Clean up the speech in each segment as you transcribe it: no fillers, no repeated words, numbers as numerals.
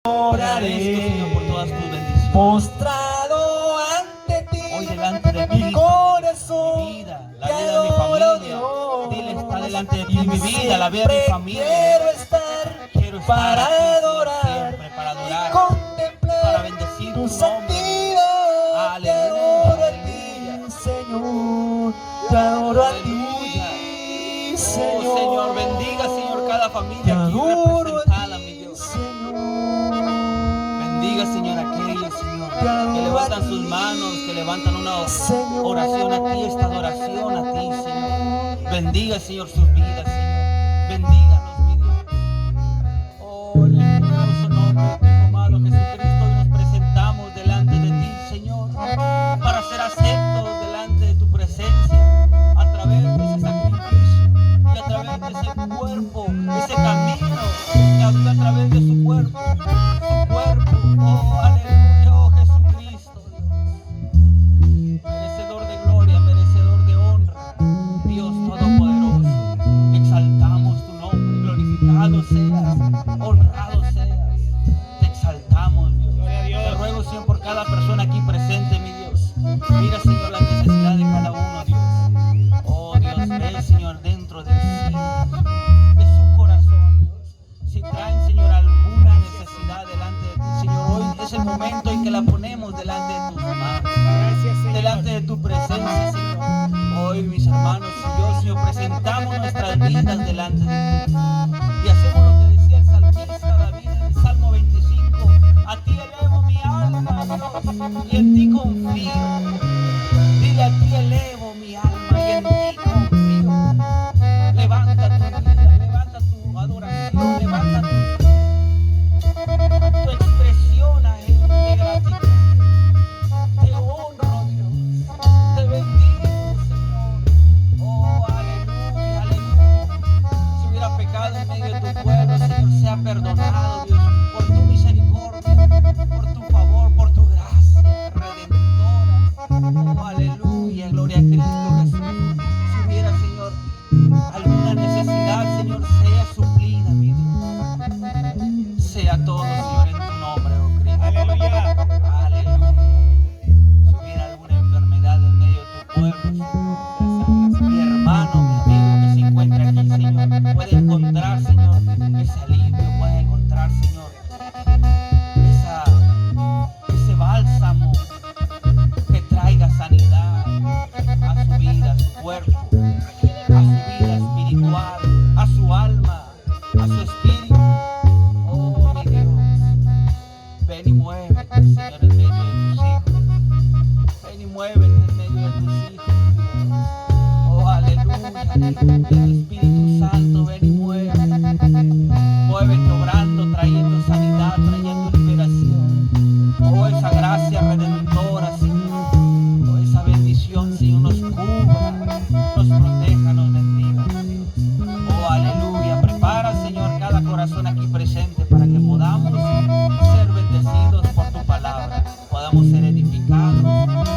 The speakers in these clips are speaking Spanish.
Agradezco, Señor, por todas tus bendiciones. Postrado ante ti, Hoy delante de ti, mi corazón, mi vida, la vida de mi familia. Dile, está delante de ti mi vida, la vida de mi familia. Quiero estar para aquí, Señor, adorar, siempre, para adorar, y contemplar para bendecir tu tu nombre. santidad. Te adoro a ti, Señor. Te adoro a ti, Señor. Oh, Señor, bendiga, Señor, cada Te familia aquí adoro a representada, mi ti, Dios. Señor. Bendiga, Señor, aquellos, Señor, Te que adoro levantan a sus ti, manos, que levantan una Señor. oración a ti, esta adoración a ti, Señor. Bendiga, Señor, sus vidas, Señor. Bendígalos, mi Dios. Oh, en el poderoso nombre de tu Hijo amado Jesucristo, hoy nos presentamos delante de ti, Señor, para ser aceptos delante de tu presencia a través de ese sacrificio y a través de ese cuerpo, ese camino que abrió a través de su cuerpo. Oh, aleluya, oh Jesucristo, Dios. Merecedor de gloria, merecedor de honra, Dios Todopoderoso. Exaltamos tu nombre, glorificado seas, honrado seas. Te exaltamos, Dios. Te ruego, Señor, por cada persona aquí presente, mi Dios. Mira, Señor, la necesidad de cada uno, Dios. Oh, Dios, ve, Señor, dentro de sí, de su corazón, Dios. Si traen, Señor, alguna necesidad delante de ti, Señor, hoy es el momento en que la ponemos delante de tus manos. Gracias, Señor. Delante de tu presencia, Señor. Hoy, mis hermanos y yo, Señor, presentamos nuestras vidas delante de ti. Y hacemos lo que decía el salmista David en el Salmo 25. A ti elevo mi alma, Dios, y en ti confío. Dile, a ti elevo mi alma y en ti confío. Levanta tu vida, levanta tu adoración, levanta tu expresión a Él de gratitud. Te honro, Dios. Te bendigo, Señor. Oh, aleluya, aleluya. Si hubiera pecado en medio de tu pueblo, Señor, sea perdonado, Dios, por tu misericordia, por tu favor, por tu gracia redentora. Oh, aleluya, gloria a Cristo Jesús. Si hubiera, Señor, alguna necesidad, Señor, sea suplida, mi Dios. Sea todo, Señor, en tu nombre, oh Cristo. Aleluya. Aleluya. Si hubiera alguna enfermedad en medio de tu pueblo, Señor, mi hermano, mi amigo que se encuentra aquí, Señor, puede encontrar, Señor, ese alivio, puede encontrar, Señor, ese bálsamo que traiga sanidad a su vida, a su cuerpo, a su vida espiritual, a su alma, a su espíritu. Oh, mi Dios, ven y muévete, Señor, en medio de tus hijos. Ven y muévete en medio de tus hijos. Oh, aleluya, aleluya. Espíritu Santo, ven y muévete. Muévete obrando, trayendo sanidad, trayendo liberación. Oh, esa gracia redentora, Señor. Oh, esa bendición, Señor, nos cubra, nos proteja, nos bendiga, Dios. Oh, aleluya. Prepara, Señor, cada corazón aquí presente para que podamos ser bendecidos por tu palabra, podamos ser edificados,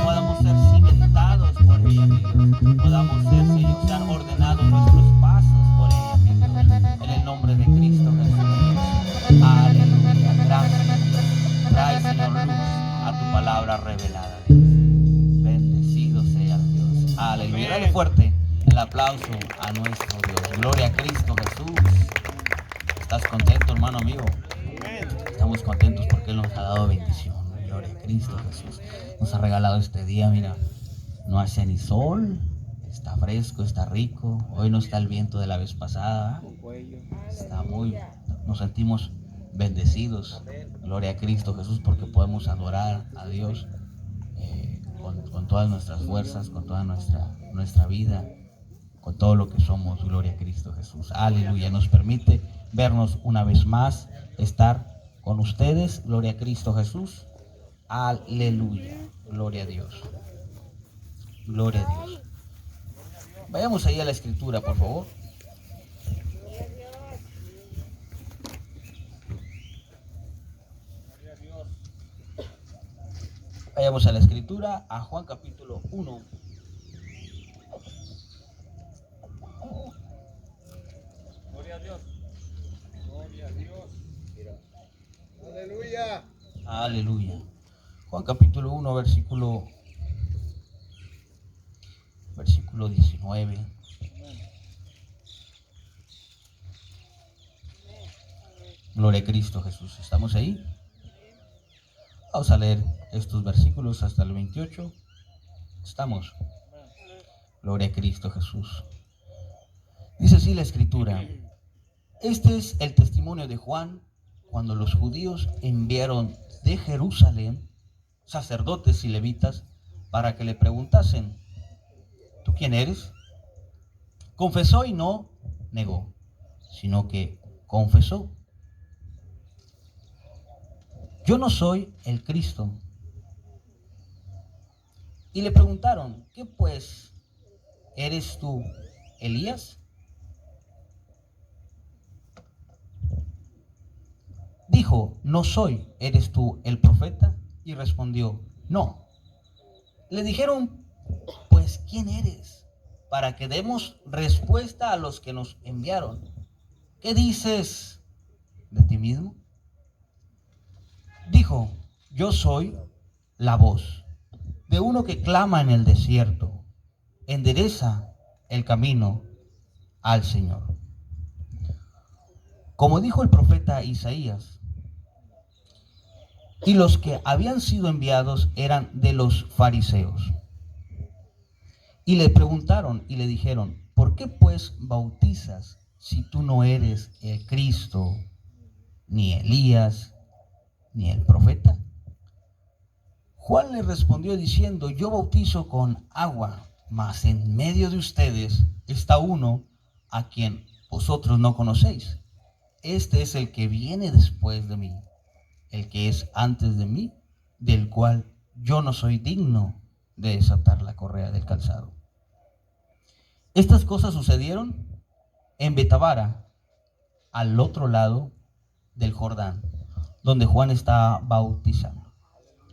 podamos ser cimentados por ella, mi Dios, podamos ser, Señor, sean ordenados nuestros pasos por ella, mi Dios, en el nombre de Cristo Jesús. Aleluya, gracias. Trae, Señor, luz a tu palabra revelada, Dios. Bendecido sea Dios. Aleluya. Dale fuerte el aplauso a nuestro Dios. Gloria a Cristo Jesús. ¿Estás contento, hermano amigo? Estamos contentos porque Él nos ha dado bendición. Gloria a Cristo Jesús. Nos ha regalado este día, mira. No hace ni sol. Está fresco, está rico. Hoy no está el viento de la vez pasada. Está nos sentimos bendecidos. Gloria a Cristo Jesús porque podemos adorar a Dios con todas nuestras fuerzas, con toda nuestra vida, con todo lo que somos. Gloria a Cristo Jesús. Aleluya. Nos permite vernos una vez más, estar con ustedes. Gloria a Cristo Jesús. Aleluya. Gloria a Dios. Gloria a Dios. Vayamos ahí a la escritura, por favor. Vayamos a la escritura, a Juan capítulo 1. Gloria a Dios. Gloria a Dios. Aleluya. Aleluya. Juan capítulo 1, versículo 19. Gloria a Cristo Jesús. ¿Estamos ahí? Vamos a leer estos versículos hasta el 28. ¿Estamos? Gloria a Cristo Jesús. Dice así la Escritura. Este es el testimonio de Juan cuando los judíos enviaron de Jerusalén sacerdotes y levitas para que le preguntasen: ¿tú quién eres? Confesó y no negó, sino que confesó: yo no soy el Cristo. Y le preguntaron: ¿qué pues? ¿Eres tú Elías? Dijo: no soy. ¿Eres tú el profeta? Y respondió: no. Le dijeron: pues ¿quién eres? Para que demos respuesta a los que nos enviaron. ¿Qué dices de ti mismo? Dijo: yo soy la voz de uno que clama en el desierto, endereza el camino al Señor. Como dijo el profeta Isaías, y los que habían sido enviados eran de los fariseos. Y le preguntaron y le dijeron: ¿por qué pues bautizas si tú no eres el Cristo, ni Elías, ni el profeta? Juan le respondió diciendo: yo bautizo con agua, mas en medio de ustedes está uno a quien vosotros no conocéis. Este es el que viene después de mí, el que es antes de mí, del cual yo no soy digno de desatar la correa del calzado. Estas cosas sucedieron en Betabara, al otro lado del Jordán, donde Juan está bautizando.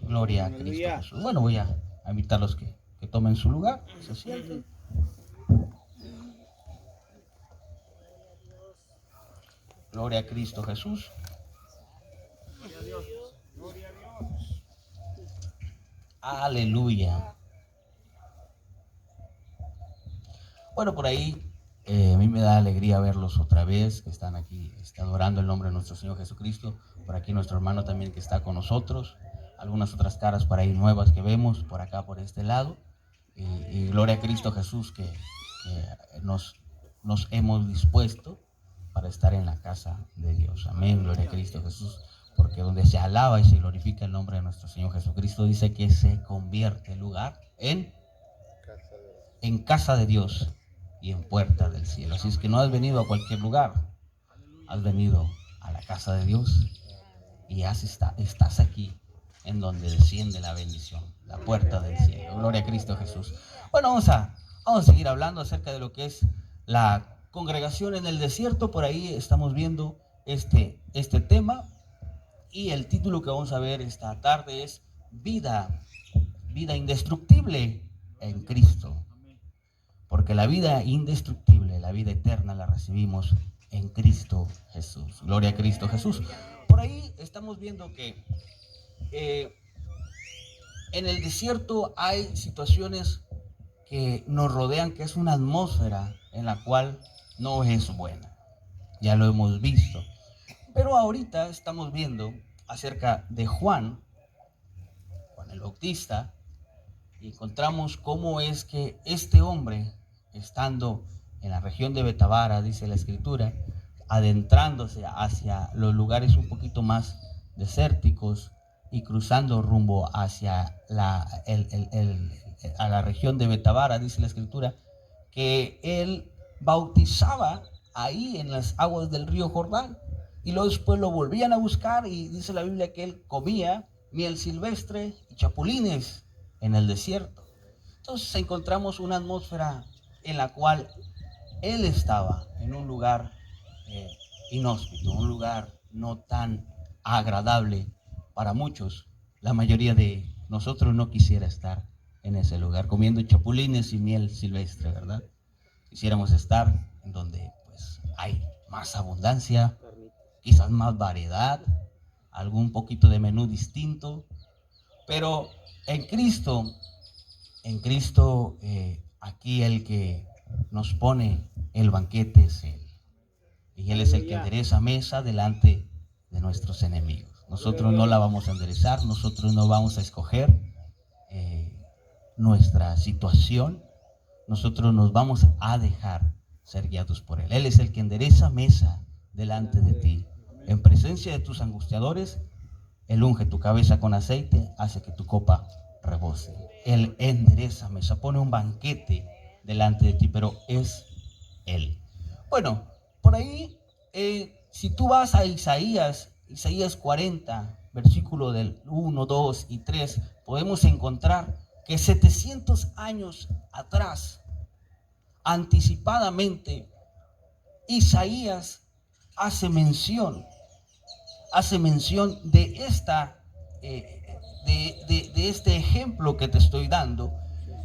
Gloria a Cristo Jesús. Bueno, voy a invitarlos que tomen su lugar, se sienten. Gloria a Cristo Jesús. Aleluya. Bueno, por ahí a mí me da alegría verlos otra vez, que están aquí adorando el nombre de nuestro Señor Jesucristo. Por aquí nuestro hermano también que está con nosotros. Algunas otras caras por ahí nuevas que vemos por acá, por este lado. Y gloria a Cristo Jesús que nos hemos dispuesto para estar en la casa de Dios. Amén, gloria a Cristo Jesús. Porque donde se alaba y se glorifica el nombre de nuestro Señor Jesucristo, dice que se convierte el lugar en casa de Dios y en puerta del cielo. Así es que no has venido a cualquier lugar, has venido a la casa de Dios y estás aquí en donde desciende la bendición, la puerta del cielo. Gloria a Cristo Jesús. Bueno, vamos a seguir hablando acerca de lo que es la congregación en el desierto. Por ahí estamos viendo este tema, y el título que vamos a ver esta tarde es vida indestructible en Cristo. Porque la vida indestructible, la vida eterna, la recibimos en Cristo Jesús. Gloria a Cristo Jesús. Por ahí estamos viendo que en el desierto hay situaciones que nos rodean, que es una atmósfera en la cual no es buena. Ya lo hemos visto. Pero ahorita estamos viendo acerca de Juan el Bautista, y encontramos cómo es que este hombre, estando en la región de Betabara, dice la Escritura, adentrándose hacia los lugares un poquito más desérticos y cruzando rumbo hacia a la región de Betabara, dice la Escritura, que él bautizaba ahí en las aguas del río Jordán, y luego después lo volvían a buscar, y dice la Biblia que él comía miel silvestre y chapulines en el desierto. Entonces encontramos una atmósfera en la cual él estaba en un lugar inhóspito, un lugar no tan agradable para muchos. La mayoría de nosotros no quisiera estar en ese lugar comiendo chapulines y miel silvestre, ¿verdad? Quisiéramos estar en donde pues hay más abundancia, quizás más variedad, algún poquito de menú distinto, pero en Cristo, aquí el que nos pone el banquete es Él. Y Él es el que endereza mesa delante de nuestros enemigos. Nosotros no la vamos a enderezar, nosotros no vamos a escoger nuestra situación, nosotros nos vamos a dejar ser guiados por Él. Él es el que endereza mesa delante de ti. En presencia de tus angustiadores, Él unge tu cabeza con aceite, hace que tu copa rebose. Él endereza mesa, pone un banquete delante de ti, pero es Él. Bueno, por ahí, si tú vas a Isaías 40, versículo del 1, 2 y 3, podemos encontrar que 700 años atrás, anticipadamente, Isaías hace mención de este ejemplo que te estoy dando.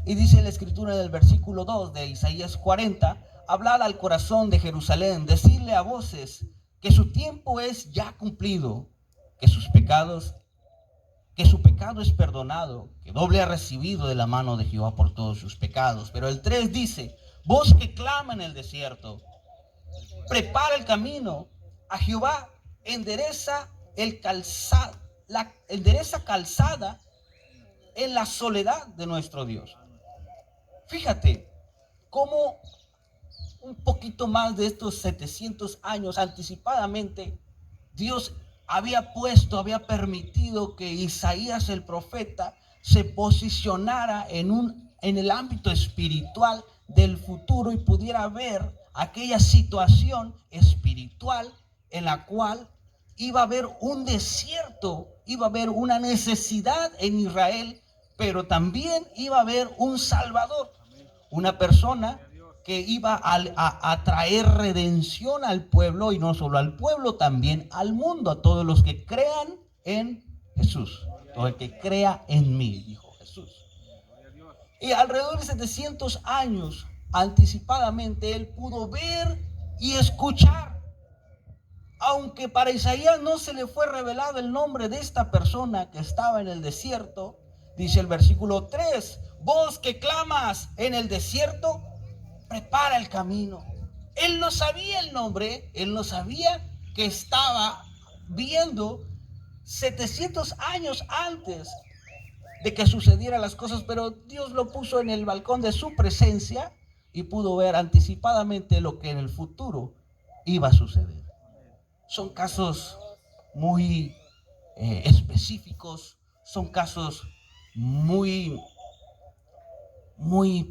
Y dice la escritura del versículo 2 de Isaías 40: hablad al corazón de Jerusalén, decirle a voces que su tiempo es ya cumplido, que su pecado es perdonado, que doble ha recibido de la mano de Jehová por todos sus pecados. Pero el 3 dice: voz que clama en el desierto, prepara el camino a Jehová, endereza calzada en la soledad de nuestro Dios. Fíjate cómo un poquito más de estos 700 años anticipadamente, Dios había permitido que Isaías el profeta se posicionara en el ámbito espiritual del futuro y pudiera ver aquella situación espiritual en la cual iba a haber un desierto, iba a haber una necesidad en Israel, pero también iba a haber un Salvador, una persona que iba a traer redención al pueblo, y no solo al pueblo, también al mundo, a todos los que crean en Jesús. Todo el que crea en mí, dijo Jesús. Y alrededor de 700 años anticipadamente, él pudo ver y escuchar. Aunque para Isaías no se le fue revelado el nombre de esta persona que estaba en el desierto, dice el versículo 3: vos que clamas en el desierto, prepara el camino. Él no sabía el nombre, él no sabía que estaba viendo 700 años antes de que sucedieran las cosas, pero Dios lo puso en el balcón de su presencia y pudo ver anticipadamente lo que en el futuro iba a suceder. Son casos muy específicos, son casos muy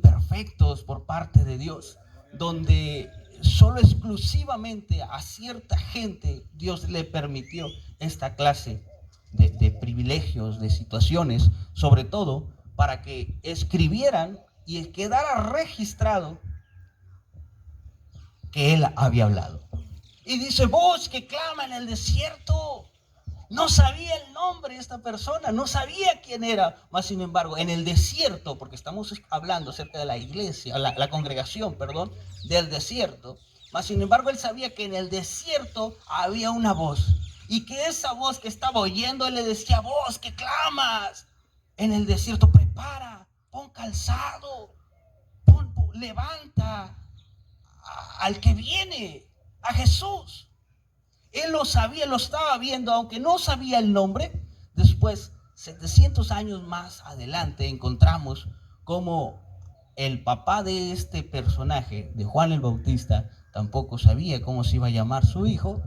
perfectos por parte de Dios, donde solo exclusivamente a cierta gente Dios le permitió esta clase de privilegios, de situaciones, sobre todo para que escribieran y quedara registrado que él había hablado. Y dice: voz que clama en el desierto. No sabía el nombre de esta persona, no sabía quién era, mas sin embargo, en el desierto, porque estamos hablando acerca de la iglesia, la congregación, perdón, del desierto, mas sin embargo, él sabía que en el desierto había una voz, y que esa voz que estaba oyendo, él le decía: voz que clamas en el desierto, prepara, pon calzado, levanta al que viene, a Jesús. Él lo sabía, lo estaba viendo, aunque no sabía el nombre. Después, 700 años más adelante, encontramos cómo el papá de este personaje, de Juan el Bautista, tampoco sabía cómo se iba a llamar su hijo,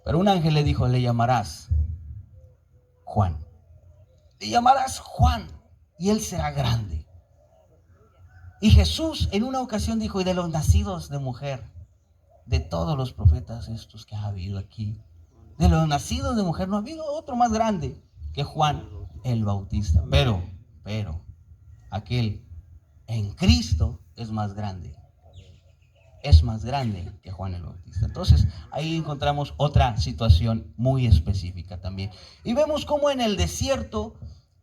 pero un ángel le dijo: le llamarás Juan. Le llamarás Juan, y él será grande. Y Jesús en una ocasión dijo: y de los nacidos de mujer, de todos los profetas estos que ha habido aquí, de los nacidos de mujer no ha habido otro más grande que Juan el Bautista. Pero aquel en Cristo es más grande que Juan el Bautista. Entonces ahí encontramos otra situación muy específica también. Y vemos cómo en el desierto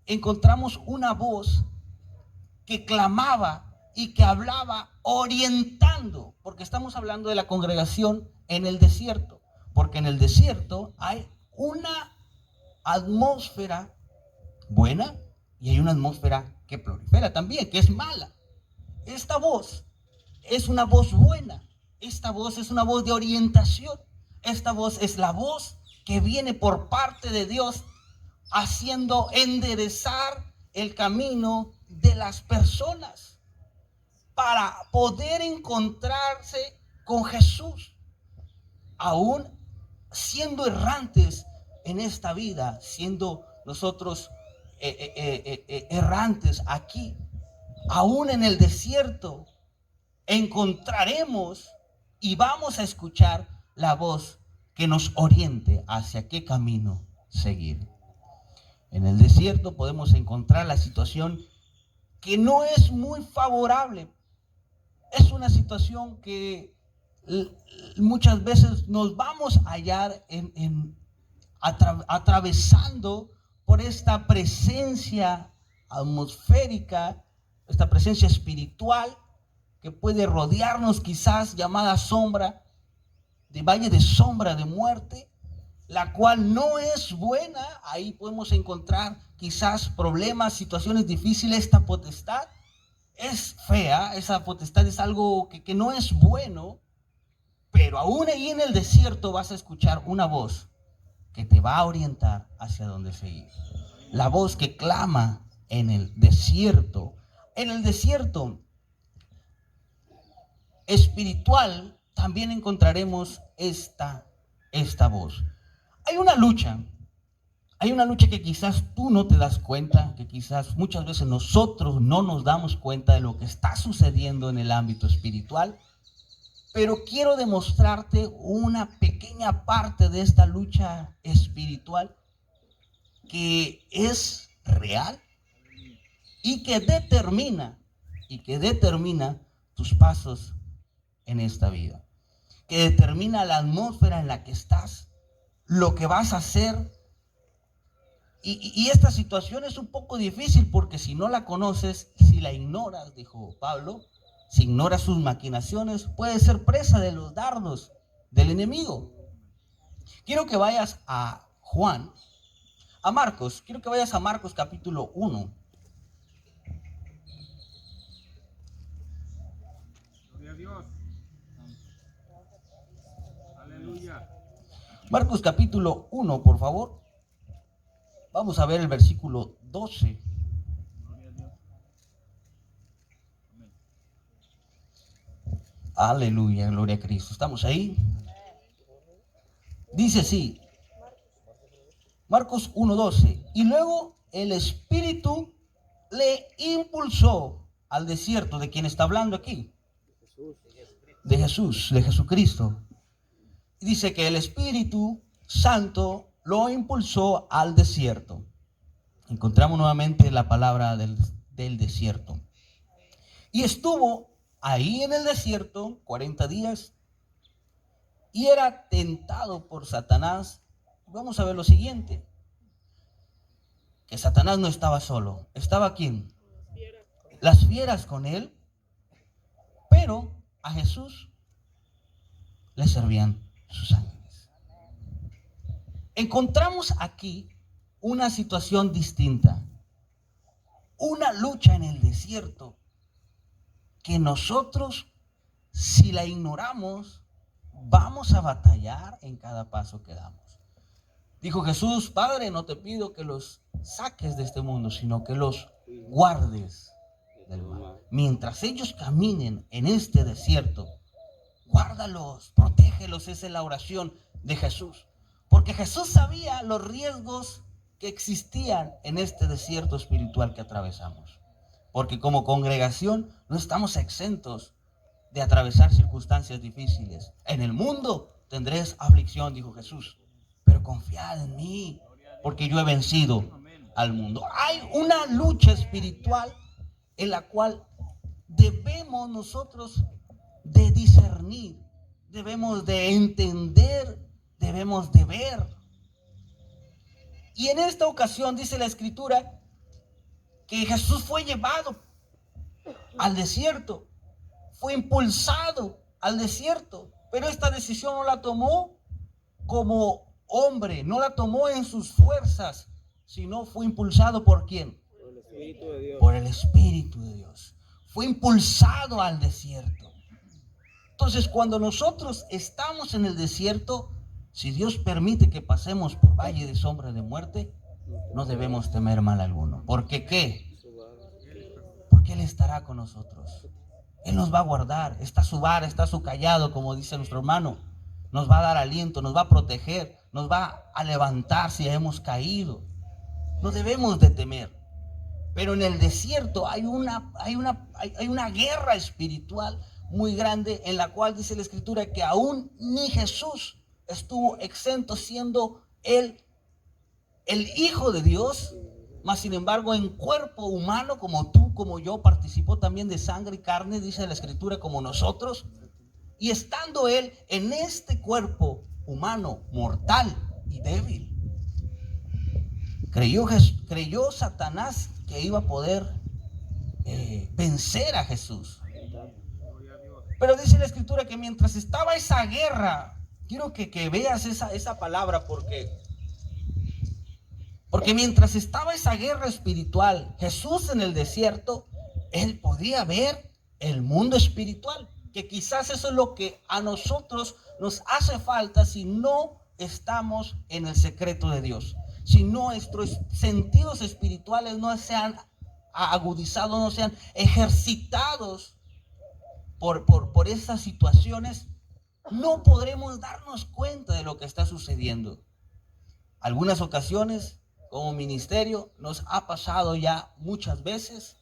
encontramos una voz que clamaba y que hablaba orientando, porque estamos hablando de la congregación en el desierto, porque en el desierto hay una atmósfera buena y hay una atmósfera que prolifera también, que es mala. Esta voz es una voz buena. Esta voz es una voz de orientación. Esta voz es la voz que viene por parte de Dios haciendo enderezar el camino de las personas para poder encontrarse con Jesús. Aún siendo errantes en esta vida, siendo nosotros errantes aquí, aún en el desierto, encontraremos y vamos a escuchar la voz que nos oriente hacia qué camino seguir. En el desierto podemos encontrar la situación que no es muy favorable. Es una situación que muchas veces nos vamos a hallar atravesando por esta presencia atmosférica, esta presencia espiritual que puede rodearnos, quizás llamada sombra, de valle de sombra de muerte, la cual no es buena. Ahí podemos encontrar quizás problemas, situaciones difíciles. Esta potestad es fea, esa potestad es algo que no es bueno, pero aún ahí en el desierto vas a escuchar una voz que te va a orientar hacia dónde seguir. La voz que clama en el desierto. En el desierto espiritual también encontraremos esta voz. Hay una lucha que quizás tú no te das cuenta, que quizás muchas veces nosotros no nos damos cuenta de lo que está sucediendo en el ámbito espiritual, pero quiero demostrarte una pequeña parte de esta lucha espiritual que es real y que determina tus pasos en esta vida, que determina la atmósfera en la que estás, lo que vas a hacer. Y esta situación es un poco difícil porque si no la conoces, si la ignoras, dijo Pablo, si ignoras sus maquinaciones, puedes ser presa de los dardos del enemigo. Quiero que vayas a Marcos, quiero que vayas a Marcos capítulo 1. Gloria a Dios. Aleluya. Marcos capítulo 1, por favor. Vamos a ver el versículo 12. Gloria a Dios. Amén. Aleluya, gloria a Cristo. ¿Estamos ahí? Dice así, Marcos 1:12. Y luego el Espíritu le impulsó al desierto. ¿De quién está hablando aquí? De Jesús, de Jesucristo. Y dice que el Espíritu Santo lo impulsó al desierto. Encontramos nuevamente la palabra del desierto. Y estuvo ahí en el desierto 40 días y era tentado por Satanás. Vamos a ver lo siguiente, que Satanás no estaba solo. ¿Estaba quién? Las fieras con él, pero a Jesús le servían sus ángeles. Encontramos aquí una situación distinta, una lucha en el desierto que nosotros, si la ignoramos, vamos a batallar en cada paso que damos. Dijo Jesús: Padre, no te pido que los saques de este mundo, sino que los guardes del mal. Mientras ellos caminen en este desierto, guárdalos, protégelos. Esa es la oración de Jesús. Porque Jesús sabía los riesgos que existían en este desierto espiritual que atravesamos. Porque como congregación no estamos exentos de atravesar circunstancias difíciles. En el mundo tendréis aflicción, dijo Jesús, pero confiad en mí, porque yo he vencido al mundo. Hay una lucha espiritual en la cual debemos nosotros de discernir, debemos de entender, debemos de ver. Y en esta ocasión dice la Escritura que Jesús fue llevado al desierto, fue impulsado al desierto, pero esta decisión no la tomó como hombre, no la tomó en sus fuerzas, sino fue impulsado ¿por quién? Por el Espíritu de Dios. Por el Espíritu de Dios. Fue impulsado al desierto. Entonces, cuando nosotros estamos en el desierto, si Dios permite que pasemos por valle de sombra de muerte, no debemos temer mal alguno. ¿Porque qué? Porque Él estará con nosotros. Él nos va a guardar. Está su vara, está su callado, como dice nuestro hermano. Nos va a dar aliento, nos va a proteger, nos va a levantar si hemos caído. No debemos de temer. Pero en el desierto hay una guerra espiritual muy grande, en la cual dice la Escritura que aún ni Jesús estuvo exento, siendo Él el Hijo de Dios, mas sin embargo en cuerpo humano, como tú, como yo, participó también de sangre y carne, dice la Escritura, como nosotros. Y estando Él en este cuerpo humano, mortal y débil, creyó Satanás que iba a poder vencer a Jesús. Pero dice la Escritura que mientras estaba esa guerra, quiero que veas esa palabra, porque mientras estaba esa guerra espiritual, Jesús en el desierto, Él podía ver el mundo espiritual, que quizás eso es lo que a nosotros nos hace falta si no estamos en el secreto de Dios. Si nuestros sentidos espirituales no se han agudizado, no sean ejercitados por esas situaciones, no podremos darnos cuenta de lo que está sucediendo. Algunas ocasiones, como ministerio, nos ha pasado ya muchas veces,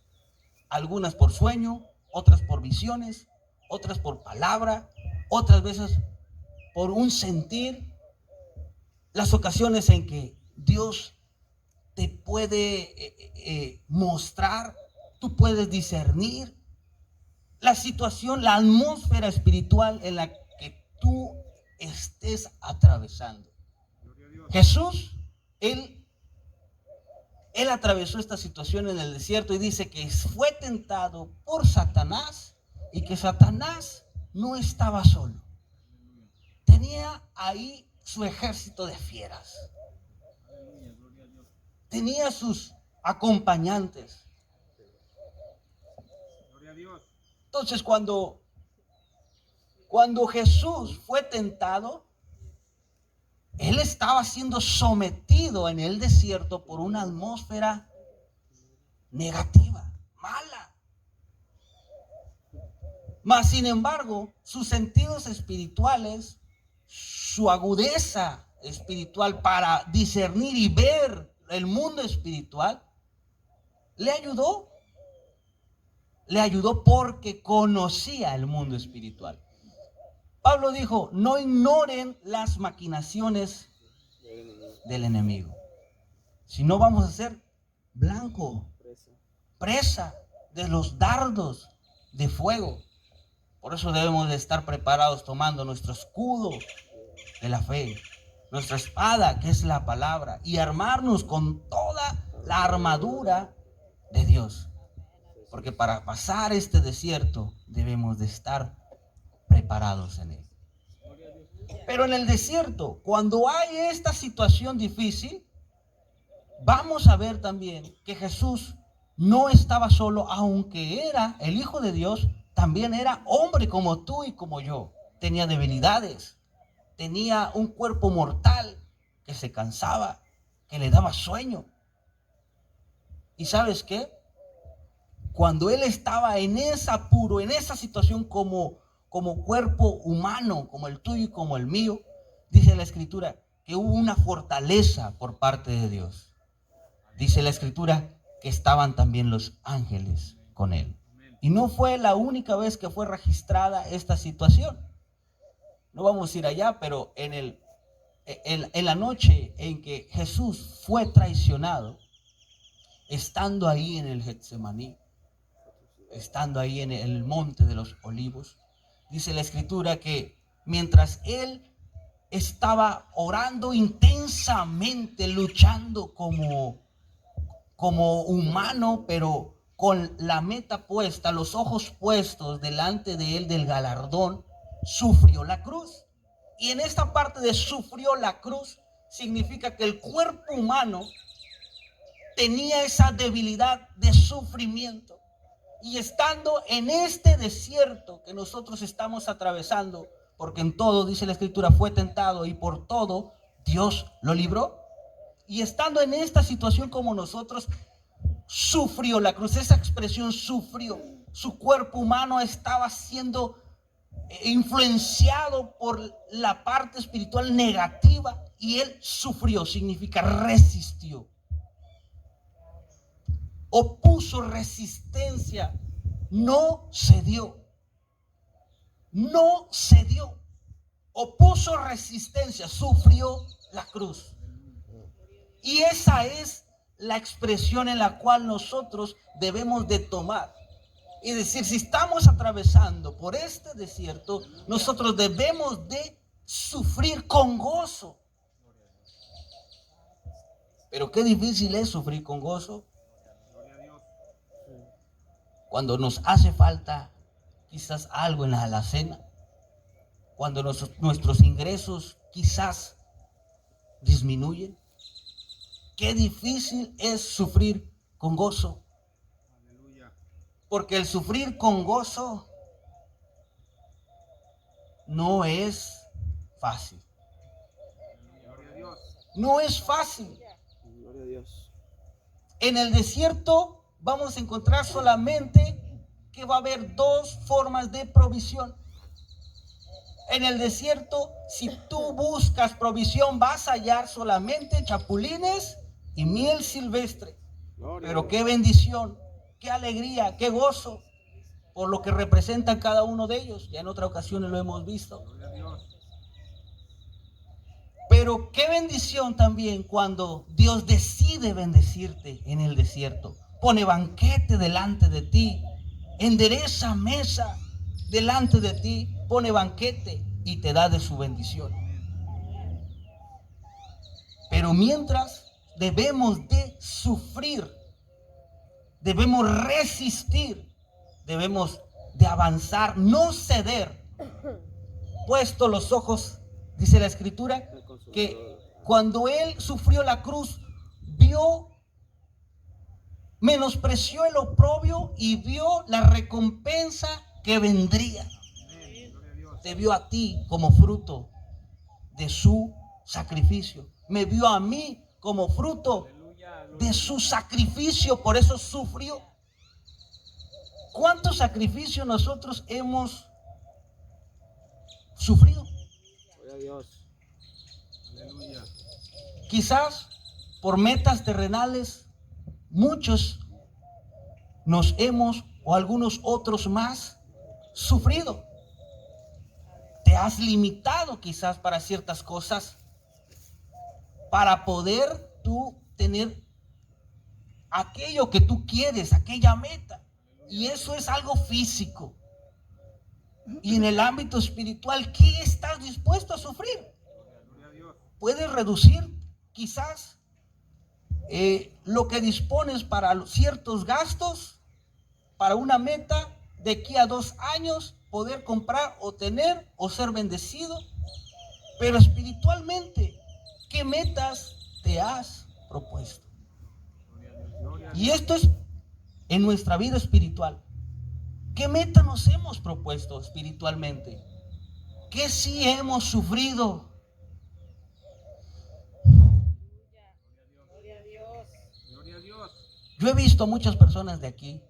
algunas por sueño, otras por visiones, otras por palabra, otras veces por un sentir. Las ocasiones en que Dios te puede mostrar, tú puedes discernir la situación, la atmósfera espiritual en la que tú estés atravesando. Jesús, Él atravesó esta situación en el desierto y dice que fue tentado por Satanás y que Satanás no estaba solo. Tenía ahí su ejército de fieras. Tenía sus acompañantes. Entonces, cuando Jesús fue tentado, Él estaba siendo sometido en el desierto por una atmósfera negativa, mala. Mas, sin embargo, sus sentidos espirituales, su agudeza espiritual para discernir y ver el mundo espiritual, le ayudó porque conocía el mundo espiritual. Pablo dijo: no ignoren las maquinaciones del enemigo. Si no, vamos a ser blanco, presa de los dardos de fuego. Por eso debemos de estar preparados, tomando nuestro escudo de la fe, nuestra espada, que es la palabra, y armarnos con toda la armadura de Dios. Porque para pasar este desierto debemos de estar preparados en él. Pero en el desierto, cuando hay esta situación difícil, vamos a ver también que Jesús no estaba solo, aunque era el Hijo de Dios, también era hombre como tú y como yo. Tenía debilidades, tenía un cuerpo mortal que se cansaba, que le daba sueño. ¿Y sabes qué? Cuando Él estaba en ese apuro, en esa situación como cuerpo humano, como el tuyo y como el mío, dice la Escritura que hubo una fortaleza por parte de Dios. Dice la Escritura que estaban también los ángeles con Él. Y no fue la única vez que fue registrada esta situación. No vamos a ir allá, pero en la noche en que Jesús fue traicionado, estando ahí en el Getsemaní, estando ahí en el monte de los olivos, dice la Escritura que mientras Él estaba orando intensamente, luchando como humano, pero con la meta puesta, los ojos puestos delante de Él del galardón, sufrió la cruz. Y en esta parte de sufrió la cruz, significa que el cuerpo humano tenía esa debilidad de sufrimiento. Y estando en este desierto que nosotros estamos atravesando, porque en todo, dice la Escritura, fue tentado y por todo Dios lo libró. Y estando en esta situación como nosotros, sufrió la cruz. Esa expresión sufrió. Su cuerpo humano estaba siendo influenciado por la parte espiritual negativa y él sufrió, significa resistió. Opuso resistencia, no cedió. No cedió. Opuso resistencia, sufrió la cruz. Y esa es la expresión en la cual nosotros debemos de tomar. Y decir, si estamos atravesando por este desierto, nosotros debemos de sufrir con gozo. Pero qué difícil es sufrir con gozo. Cuando nos hace falta quizás algo en la alacena, cuando nuestros ingresos quizás disminuyen. Qué difícil es sufrir con gozo. Porque el sufrir con gozo no es fácil. No es fácil. En el desierto vamos a encontrar solamente que va a haber dos formas de provisión. En el desierto, si tú buscas provisión, vas a hallar solamente chapulines y miel silvestre. Pero qué bendición, qué alegría, qué gozo por lo que representan cada uno de ellos. Ya en otras ocasiones lo hemos visto. Pero qué bendición también cuando Dios decide bendecirte en el desierto. Pone banquete delante de ti, endereza mesa delante de ti, pone banquete y te da de su bendición. Pero mientras debemos de sufrir, debemos resistir, debemos de avanzar, no ceder. Puesto los ojos, dice la Escritura, que cuando él sufrió la cruz, vio, menospreció el oprobio y vio la recompensa que vendría. Te vio a ti como fruto de su sacrificio. Me vio a mí como fruto de su sacrificio, por eso sufrió. ¿Cuántos sacrificios nosotros hemos sufrido? Quizás por metas terrenales, muchos nos hemos, o algunos otros más, sufrido. Te has limitado quizás para ciertas cosas, para poder tú tener aquello que tú quieres, aquella meta. Y eso es algo físico. Y en el ámbito espiritual, ¿qué estás dispuesto a sufrir? Puedes reducir quizás lo que dispones para ciertos gastos, para una meta de aquí a 2 años, poder comprar o tener o ser bendecido. Pero espiritualmente, ¿qué metas te has propuesto? Y esto es en nuestra vida espiritual. ¿Qué meta nos hemos propuesto espiritualmente? ¿Qué sí hemos sufrido? Yo he visto a muchas personas de aquí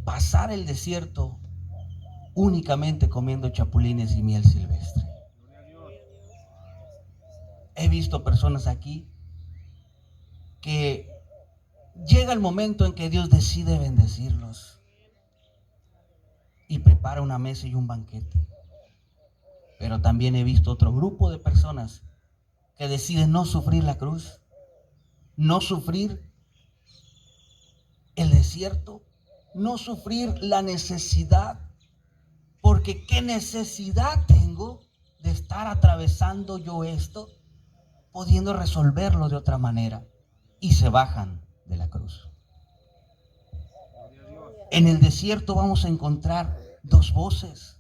pasar el desierto únicamente comiendo chapulines y miel silvestre. He visto personas aquí que llega el momento en que Dios decide bendecirlos y prepara una mesa y un banquete. Pero también he visto otro grupo de personas que deciden no sufrir la cruz, no sufrir el desierto, no sufrir la necesidad, porque qué necesidad tengo de estar atravesando yo esto, pudiendo resolverlo de otra manera, y se bajan de la cruz. En el desierto vamos a encontrar dos voces.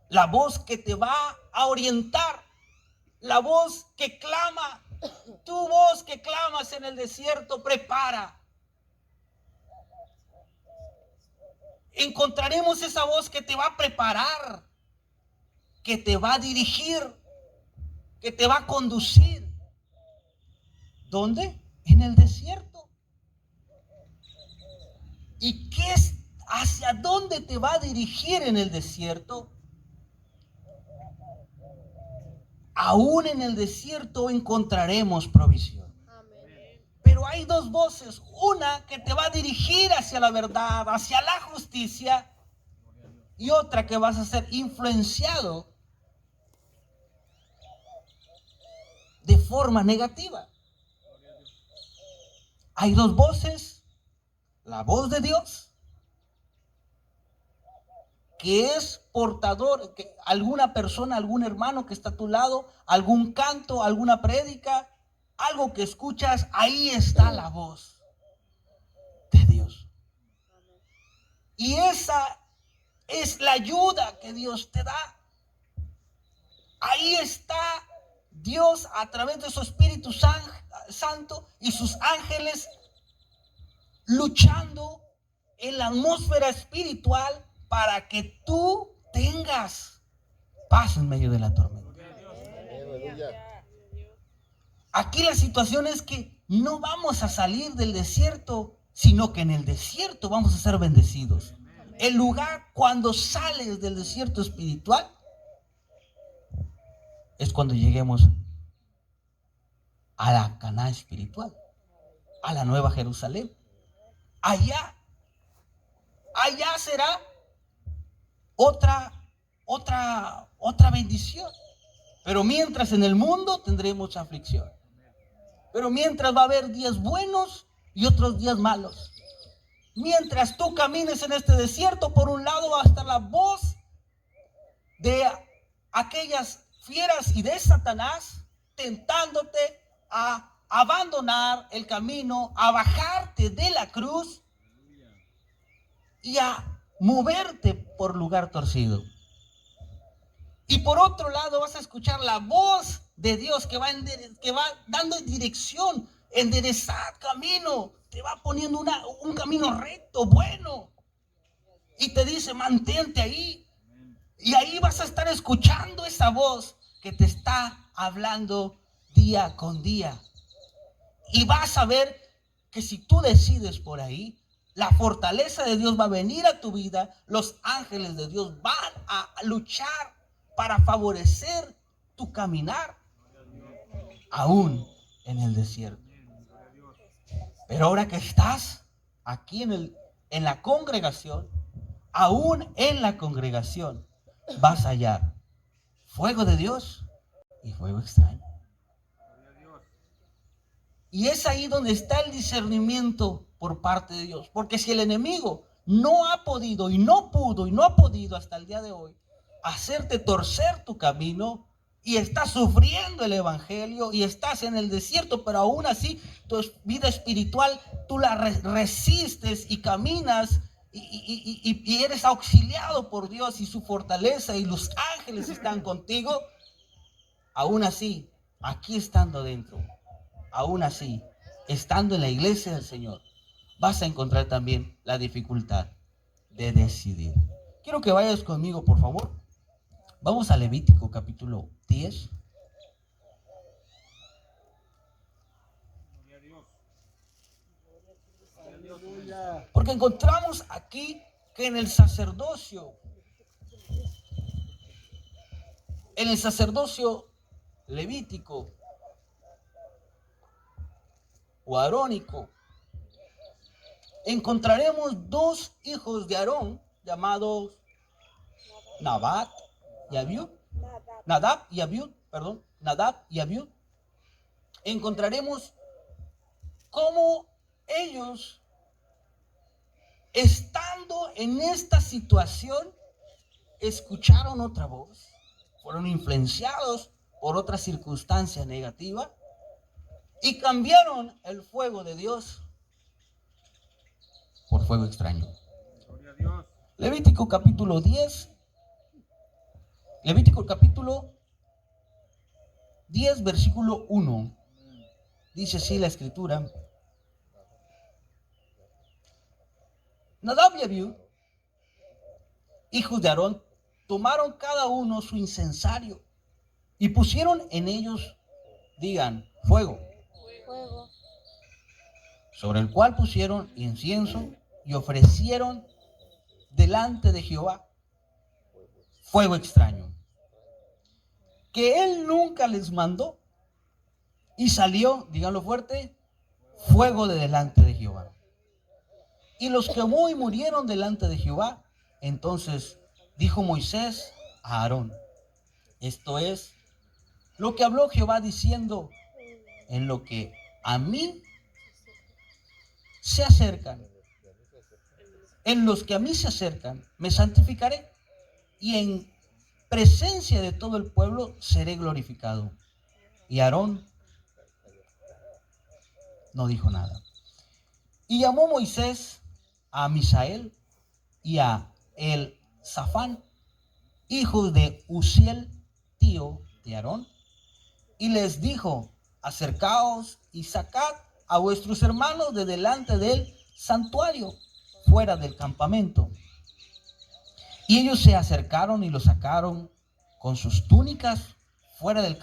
La voz que te va a orientar La voz que clama, tu voz que clamas en el desierto, prepara. Encontraremos esa voz que te va a preparar, que te va a dirigir, que te va a conducir. ¿Dónde? En el desierto. ¿Y qué es? ¿Hacia dónde te va a dirigir en el desierto? Aún en el desierto encontraremos provisión. Pero hay dos voces. Una que te va a dirigir hacia la verdad, hacia la justicia. Y otra que vas a ser influenciado de forma negativa. Hay dos voces. La voz de Dios, que es portador, que alguna persona, algún hermano que está a tu lado, algún canto, alguna prédica, algo que escuchas, ahí está la voz de Dios. Y esa es la ayuda que Dios te da. Ahí está Dios a través de su Espíritu Santo y sus ángeles luchando en la atmósfera espiritual para que tú tengas paz en medio de la tormenta. Aquí la situación es que no vamos a salir del desierto, sino que en el desierto vamos a ser bendecidos. El lugar cuando sales del desierto espiritual es cuando lleguemos a la Canaán espiritual, a la Nueva Jerusalén. Allá será otra bendición. Pero mientras en el mundo tendremos aflicción. Pero mientras va a haber días buenos y otros días malos. Mientras tú camines en este desierto, por un lado va a estar la voz de aquellas fieras y de Satanás tentándote a abandonar el camino, a bajarte de la cruz y a moverte por lugar torcido. Y por otro lado vas a escuchar la voz de Dios que va dando dirección, enderezar camino, te va poniendo un camino recto, bueno. Y te dice, mantente ahí. Y ahí vas a estar escuchando esa voz que te está hablando día con día. Y vas a ver que si tú decides por ahí, la fortaleza de Dios va a venir a tu vida. Los ángeles de Dios van a luchar para favorecer tu caminar, aún en el desierto. Pero ahora que estás aquí en la congregación, aún en la congregación, vas a hallar fuego de Dios y fuego extraño. Y es ahí donde está el discernimiento por parte de Dios. Porque si el enemigo no ha podido y no pudo y no ha podido hasta el día de hoy hacerte torcer tu camino y estás sufriendo el evangelio y estás en el desierto, pero aún así tu vida espiritual tú la resistes y caminas y eres auxiliado por Dios y su fortaleza y los ángeles están contigo, aún así, aquí estando dentro, aún así, estando en la iglesia del Señor, vas a encontrar también la dificultad de decidir. Quiero que vayas conmigo, por favor. Vamos a Levítico capítulo 10. Porque encontramos aquí que en el sacerdocio levítico o arónico, encontraremos dos hijos de Aarón llamados Nadab y Abiud. Encontraremos cómo ellos, estando en esta situación, escucharon otra voz, fueron influenciados por otra circunstancia negativa y cambiaron el fuego de Dios por fuego extraño. Levítico capítulo 10, Levítico capítulo 10, versículo 1. Dice así la escritura. Nadab y Abiú, hijos de Aarón, tomaron cada uno su incensario y pusieron en ellos, digan, fuego, sobre el cual pusieron incienso y ofrecieron delante de Jehová fuego extraño, que él nunca les mandó, y salió, díganlo fuerte, fuego de delante de Jehová. Y los quemó y murieron delante de Jehová. Entonces dijo Moisés a Aarón, esto es lo que habló Jehová diciendo, en lo que a mí se acercan, en los que a mí se acercan, me santificaré, y en presencia de todo el pueblo seré glorificado. Y Aarón no dijo nada. Y llamó Moisés a Misael y a Elzafán, hijos de Uziel, tío de Aarón, y les dijo, acercaos y sacad a vuestros hermanos de delante del santuario, fuera del campamento. Y ellos se acercaron y lo sacaron con sus túnicas fuera del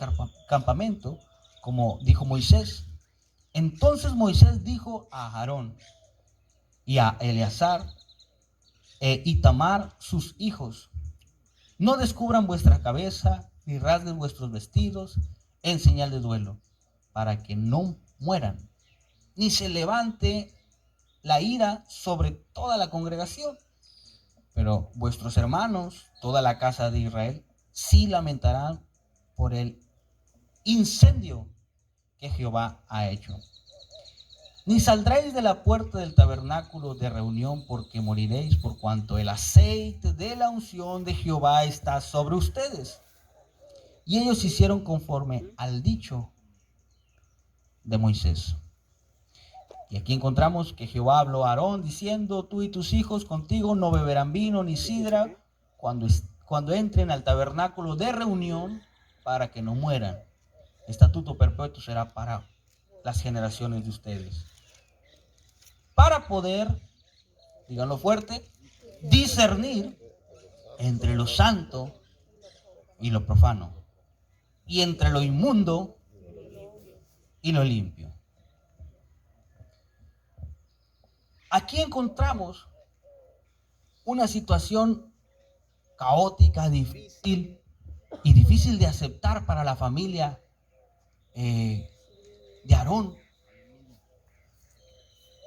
campamento, como dijo Moisés. Entonces Moisés dijo a Aarón y a Eleazar e Itamar sus hijos, no descubran vuestra cabeza ni rasguen vuestros vestidos en señal de duelo, para que no mueran, ni se levante la ira sobre toda la congregación. Pero vuestros hermanos, toda la casa de Israel, sí lamentarán por el incendio que Jehová ha hecho. Ni saldréis de la puerta del tabernáculo de reunión, porque moriréis, por cuanto el aceite de la unción de Jehová está sobre ustedes. Y ellos hicieron conforme al dicho de Moisés. Y aquí encontramos que Jehová habló a Aarón diciendo, tú y tus hijos contigo no beberán vino ni sidra cuando entren al tabernáculo de reunión, para que no mueran. Estatuto perpetuo será para las generaciones de ustedes. Para poder, díganlo fuerte, discernir entre lo santo y lo profano, y entre lo inmundo y lo limpio. Aquí encontramos una situación caótica, difícil de aceptar para la familia de Aarón,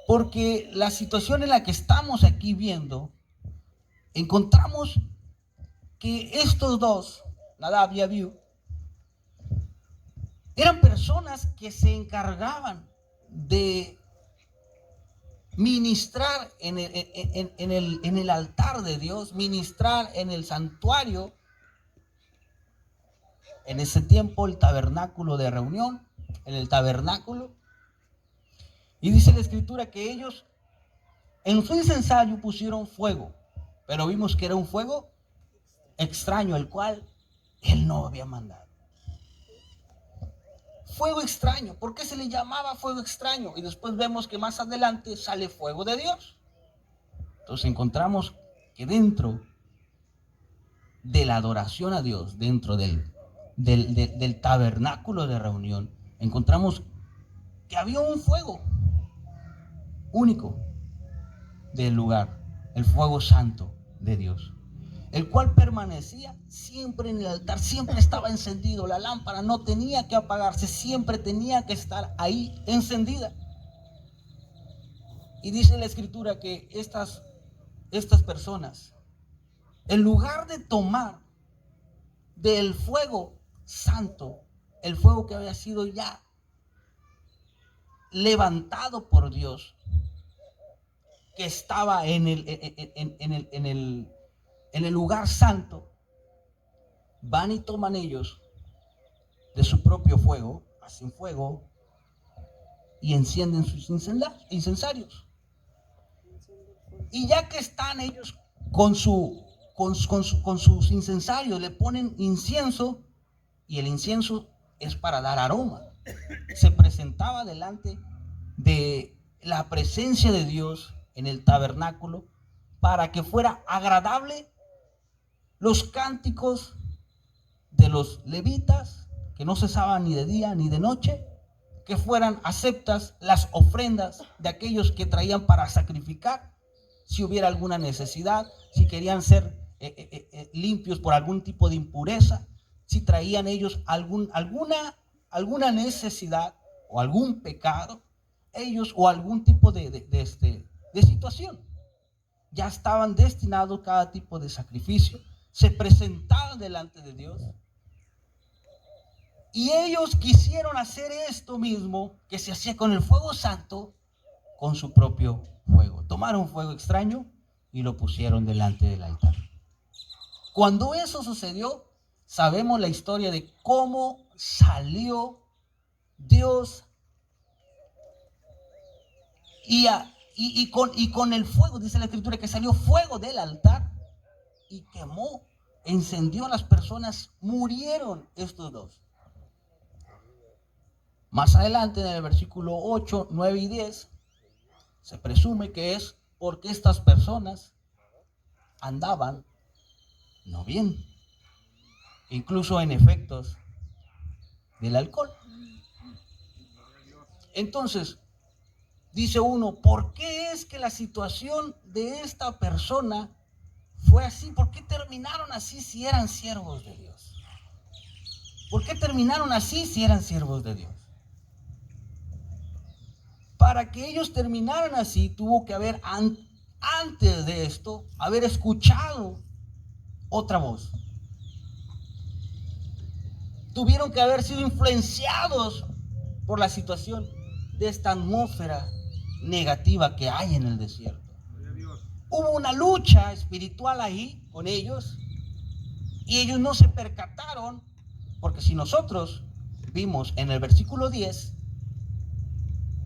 porque la situación en la que estamos aquí viendo, encontramos que estos dos, Nadab y Abiú, eran personas que se encargaban de ministrar en el altar de Dios, ministrar en el santuario, en ese tiempo el tabernáculo de reunión, en el tabernáculo. Y dice la escritura que ellos en su incensario pusieron fuego, pero vimos que era un fuego extraño, el cual él no había mandado. Fuego extraño. ¿Por qué se le llamaba fuego extraño? Y después vemos que más adelante sale fuego de Dios. Entonces encontramos que dentro de la adoración a Dios, dentro del tabernáculo de reunión, encontramos que había un fuego único del lugar, el fuego santo de Dios, el cual permanecía siempre en el altar, siempre estaba encendido, la lámpara no tenía que apagarse, siempre tenía que estar ahí encendida. Y dice la escritura que estas personas, en lugar de tomar del fuego santo, el fuego que había sido ya levantado por Dios, que estaba en el lugar santo, van y toman ellos de su propio fuego, hacen fuego y encienden sus incensarios. Y ya que están ellos con sus incensarios, le ponen incienso, y el incienso es para dar aroma. Se presentaba delante de la presencia de Dios en el tabernáculo para que fuera agradable los cánticos de los levitas, que no cesaban ni de día ni de noche, que fueran aceptas las ofrendas de aquellos que traían para sacrificar, si hubiera alguna necesidad, si querían ser limpios por algún tipo de impureza, si traían ellos alguna necesidad o algún pecado, ellos o algún tipo de situación, ya estaban destinados cada tipo de sacrificio, se presentaban delante de Dios. Y ellos quisieron hacer esto mismo que se hacía con el fuego santo, con su propio fuego. Tomaron fuego extraño y lo pusieron delante del altar. Cuando eso sucedió, sabemos la historia de cómo salió Dios y con el fuego, dice la escritura, que salió fuego del altar y quemó, encendió a las personas, murieron estos dos. Más adelante en el versículo 8, 9 y 10 se presume que es porque estas personas andaban no bien, incluso en efectos del alcohol. Entonces, dice uno, ¿por qué es que la situación de esta persona fue así? ¿Por qué terminaron así si eran siervos de Dios? ¿Por qué terminaron así si eran siervos de Dios? Para que ellos terminaran así, tuvo que haber antes de esto, haber escuchado otra voz. Tuvieron que haber sido influenciados por la situación de esta atmósfera negativa que hay en el desierto. Hubo una lucha espiritual ahí con ellos y ellos no se percataron, porque si nosotros vimos en el versículo 10,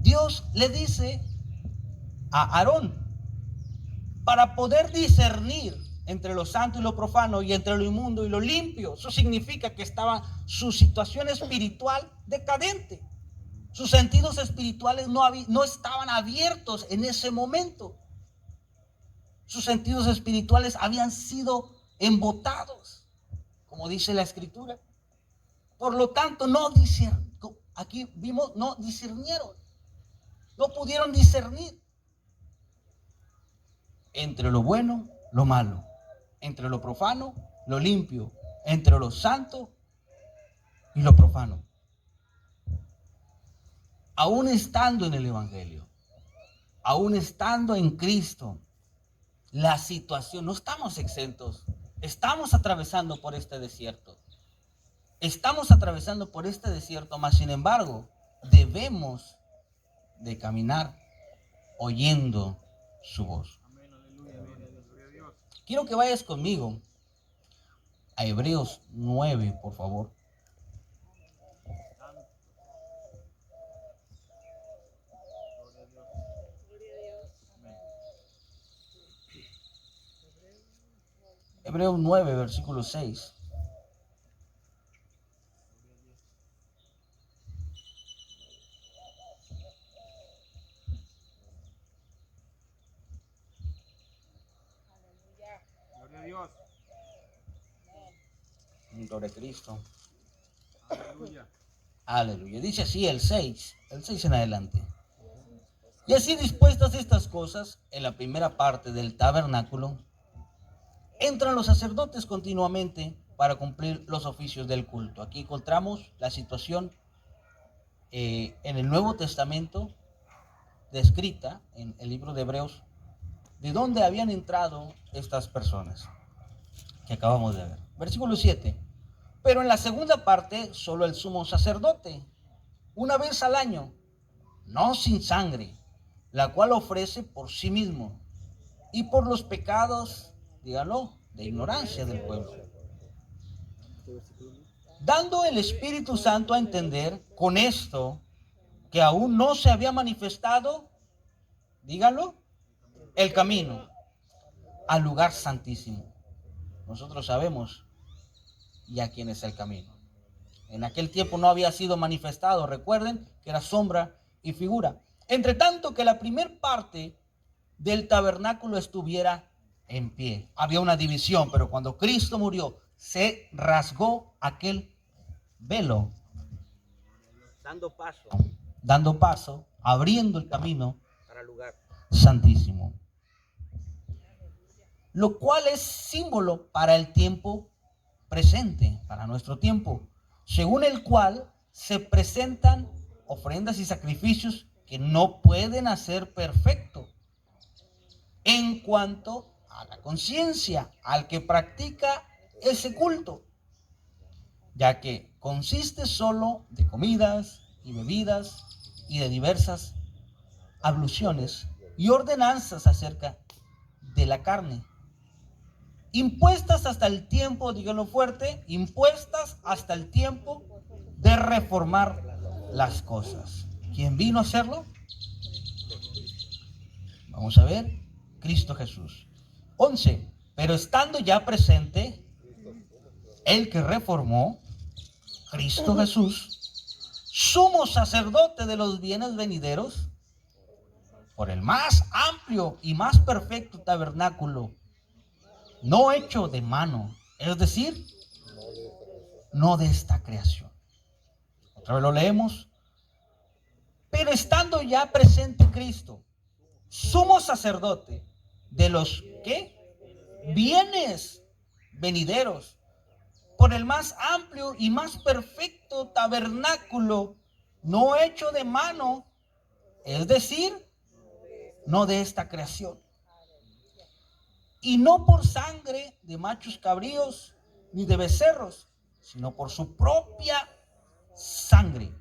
Dios le dice a Aarón, para poder discernir entre lo santo y lo profano y entre lo inmundo y lo limpio, eso significa que estaba su situación espiritual decadente. Sus sentidos espirituales no estaban abiertos en ese momento. Sus sentidos espirituales habían sido embotados, como dice la escritura. Por lo tanto, no discernieron. No pudieron discernir entre lo bueno, lo malo, entre lo profano, lo limpio, entre lo santo y lo profano. Aún estando en el Evangelio, aún estando en Cristo, la situación, no estamos exentos, estamos atravesando por este desierto. Estamos atravesando por este desierto, mas sin embargo, debemos de caminar oyendo su voz. Quiero que vayas conmigo a Hebreos 9, por favor. Hebreos 9, versículo 6. Gloria a Dios. Gloria a Cristo. Aleluya. Aleluya. Dice así el 6 en adelante. Y así dispuestas estas cosas, en la primera parte del tabernáculo, entran los sacerdotes continuamente para cumplir los oficios del culto. Aquí encontramos la situación en el Nuevo Testamento descrita en el libro de Hebreos, de dónde habían entrado estas personas que acabamos de ver. Versículo 7. Pero en la segunda parte, solo el sumo sacerdote, una vez al año, no sin sangre, la cual ofrece por sí mismo y por los pecados, díganlo, de ignorancia del pueblo, dando el Espíritu Santo a entender con esto que aún no se había manifestado, díganlo, el camino al lugar santísimo. Nosotros sabemos ya quién es el camino. En aquel tiempo no había sido manifestado. Recuerden que era sombra y figura. Entre tanto que la primer parte del tabernáculo estuviera en pie. Había una división, pero cuando Cristo murió, se rasgó aquel velo, dando paso, abriendo el camino para el lugar santísimo. Lo cual es símbolo para el tiempo presente, para nuestro tiempo, según el cual se presentan ofrendas y sacrificios que no pueden hacer perfecto en cuanto a la conciencia al que practica ese culto, ya que consiste solo de comidas y bebidas y de diversas abluciones y ordenanzas acerca de la carne, impuestas hasta el tiempo, díganlo fuerte, impuestas hasta el tiempo de reformar las cosas. ¿Quién vino a hacerlo? Vamos a ver, Cristo Jesús. 11. Pero estando ya presente el que reformó, Cristo Jesús, sumo sacerdote de los bienes venideros, por el más amplio y más perfecto tabernáculo, no hecho de mano, es decir, no de esta creación. Otra vez lo leemos. Pero estando ya presente Cristo, sumo sacerdote de los ¿qué? Bienes venideros, por el más amplio y más perfecto tabernáculo, no hecho de mano, es decir, no de esta creación. Y no por sangre de machos cabríos ni de becerros, sino por su propia sangre.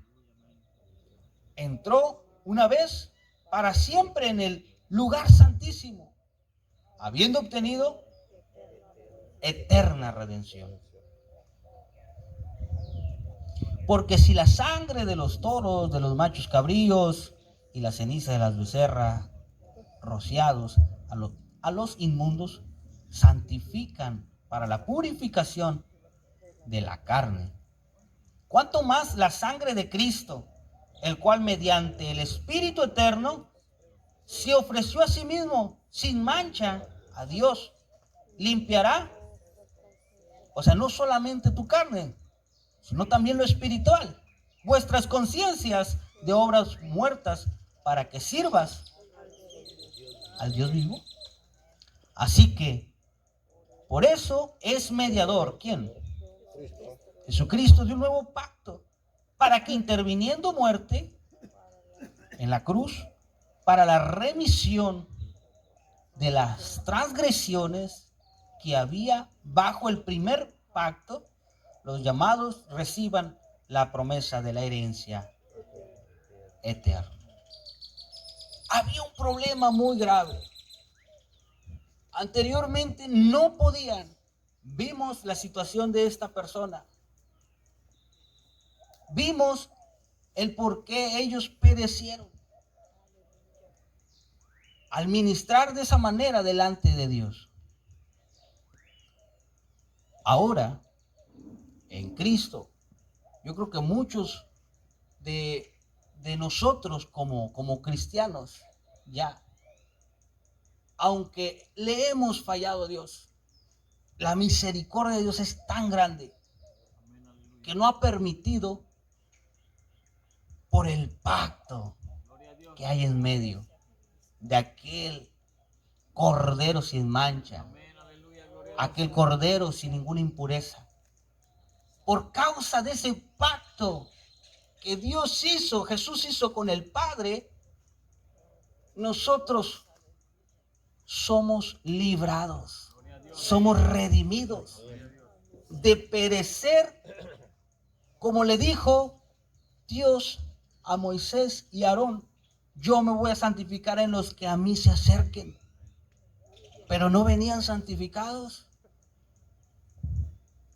Entró una vez para siempre en el lugar santísimo, habiendo obtenido eterna redención. Porque si la sangre de los toros, de los machos cabríos y la ceniza de las becerras rociados a los inmundos santifican para la purificación de la carne, cuanto más la sangre de Cristo, el cual mediante el Espíritu eterno se ofreció a sí mismo sin mancha a Dios, limpiará, o sea, no solamente tu carne, sino también lo espiritual, vuestras conciencias de obras muertas, para que sirvas al Dios vivo. Así que, por eso es mediador, ¿quién? Jesucristo, de un nuevo pacto, para que interviniendo muerte en la cruz, para la remisión de las transgresiones que había bajo el primer pacto, los llamados reciban la promesa de la herencia eterna. Había un problema muy grave. Anteriormente no podían. Vimos la situación de esta persona. Vimos el por qué ellos perecieron al ministrar de esa manera delante de Dios. Ahora, en Cristo, yo creo que muchos de nosotros como cristianos, ya, aunque le hemos fallado a Dios, la misericordia de Dios es tan grande que no ha permitido, por el pacto que hay en medio de aquel cordero sin mancha, aquel cordero sin ninguna impureza, por causa de ese pacto que Dios hizo, Jesús hizo con el Padre, nosotros somos librados, somos redimidos de perecer, como le dijo Dios a Moisés y a Aarón: yo me voy a santificar en los que a mí se acerquen. Pero no venían santificados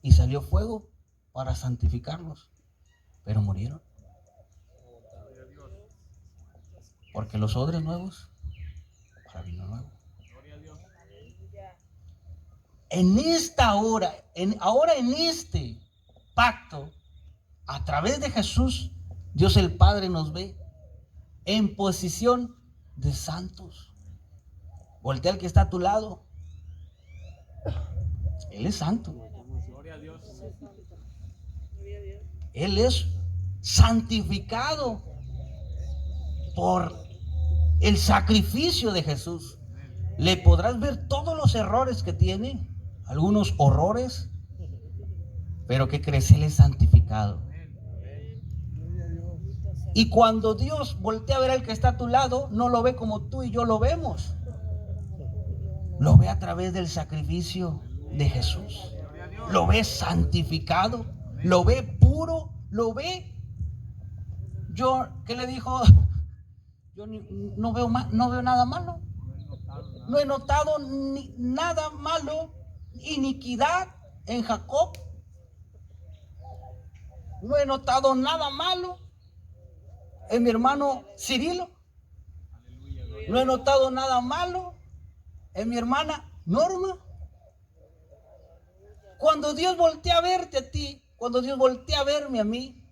y salió fuego para santificarlos, pero murieron. Porque los odres nuevos para vino nuevo. En esta hora, ahora en este pacto, A través de Jesús, Dios el Padre nos ve en posición de santos. Voltea al que está a tu lado. Él es santo. Gloria a Dios. Él es santificado por el sacrificio de Jesús. Le podrás ver todos los errores que tiene, algunos horrores, pero ¿qué crees? Él es santificado. Y cuando Dios voltea a ver al que está a tu lado, no lo ve como tú y yo lo vemos. Lo ve a través del sacrificio de Jesús. Lo ve santificado, lo ve puro, lo ve. ¿Qué le dijo? Yo no veo nada malo. No he notado nada malo, iniquidad en Jacob. No he notado nada malo en mi hermano Cirilo. No he notado nada malo en mi hermana Norma. Cuando Dios voltea a verte a ti, cuando Dios voltea a verme a mí,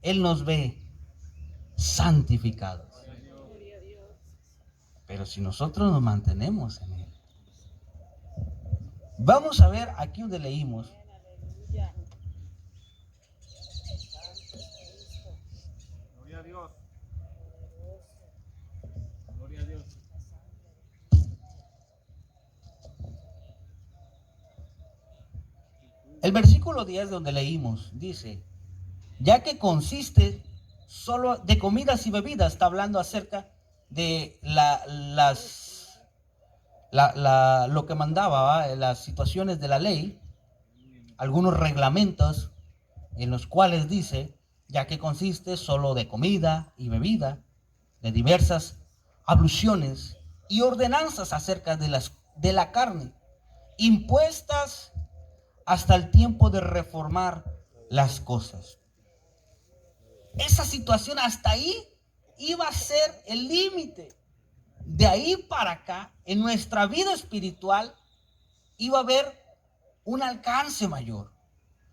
Él nos ve santificados. Pero si nosotros nos mantenemos en Él. Vamos a ver aquí donde leímos. Gloria a Dios. Gloria a Dios. El versículo 10 donde leímos dice, ya que consiste solo de comidas y bebidas, está hablando acerca de lo que mandaba, ¿va? Las situaciones de la ley, algunos reglamentos en los cuales dice, ya que consiste solo de comida y bebida, de diversas abluciones y ordenanzas acerca de la carne, impuestas hasta el tiempo de reformar las cosas. Esa situación hasta ahí iba a ser el límite. De ahí para acá, en nuestra vida espiritual, iba a haber un alcance mayor.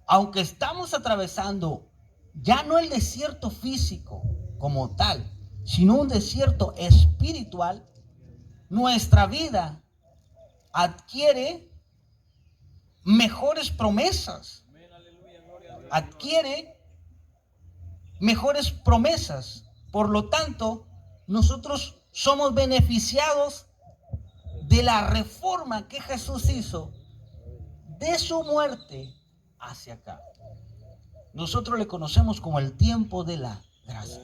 Aunque estamos atravesando ya no el desierto físico como tal, sino un desierto espiritual, nuestra vida adquiere mejores promesas. Adquiere mejores promesas. Por lo tanto, nosotros somos beneficiados de la reforma que Jesús hizo de su muerte hacia acá. Nosotros le conocemos como el tiempo de la gracia.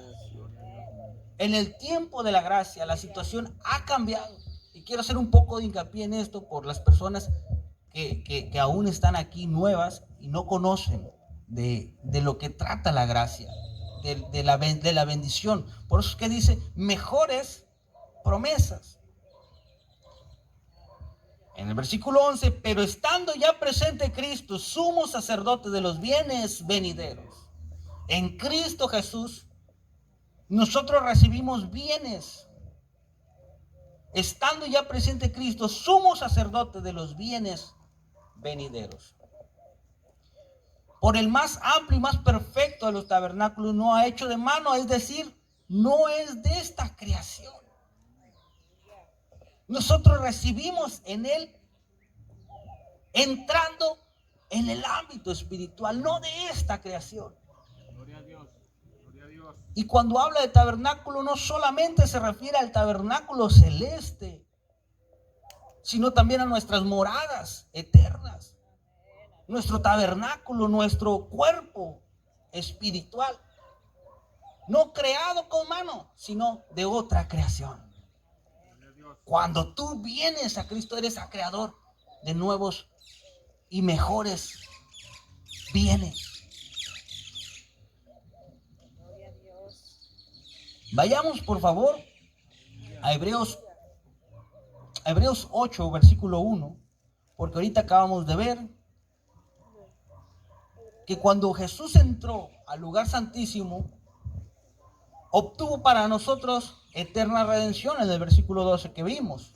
En el tiempo de la gracia la situación ha cambiado. Y quiero hacer un poco de hincapié en esto por las personas que aún están aquí nuevas y no conocen de lo que trata la gracia, de la bendición. Por eso es que dice mejores promesas. En el versículo 11, pero estando ya presente Cristo, sumo sacerdote de los bienes venideros. En Cristo Jesús, nosotros recibimos bienes. Estando ya presente Cristo, sumo sacerdote de los bienes venideros. Por el más amplio y más perfecto de los tabernáculos, no ha hecho de mano, es decir, no es de esta creación. Nosotros recibimos en Él, entrando en el ámbito espiritual, no de esta creación. Gloria a Dios. Gloria a Dios. Y cuando habla de tabernáculo, no solamente se refiere al tabernáculo celeste, sino también a nuestras moradas eternas, nuestro tabernáculo, nuestro cuerpo espiritual, no creado con mano, sino de otra creación. Cuando tú vienes a Cristo, eres creador de nuevos y mejores bienes. Vayamos por favor a Hebreos 8, versículo 1, porque ahorita acabamos de ver que cuando Jesús entró al lugar santísimo, obtuvo para nosotros eterna redención en el versículo 12 que vimos.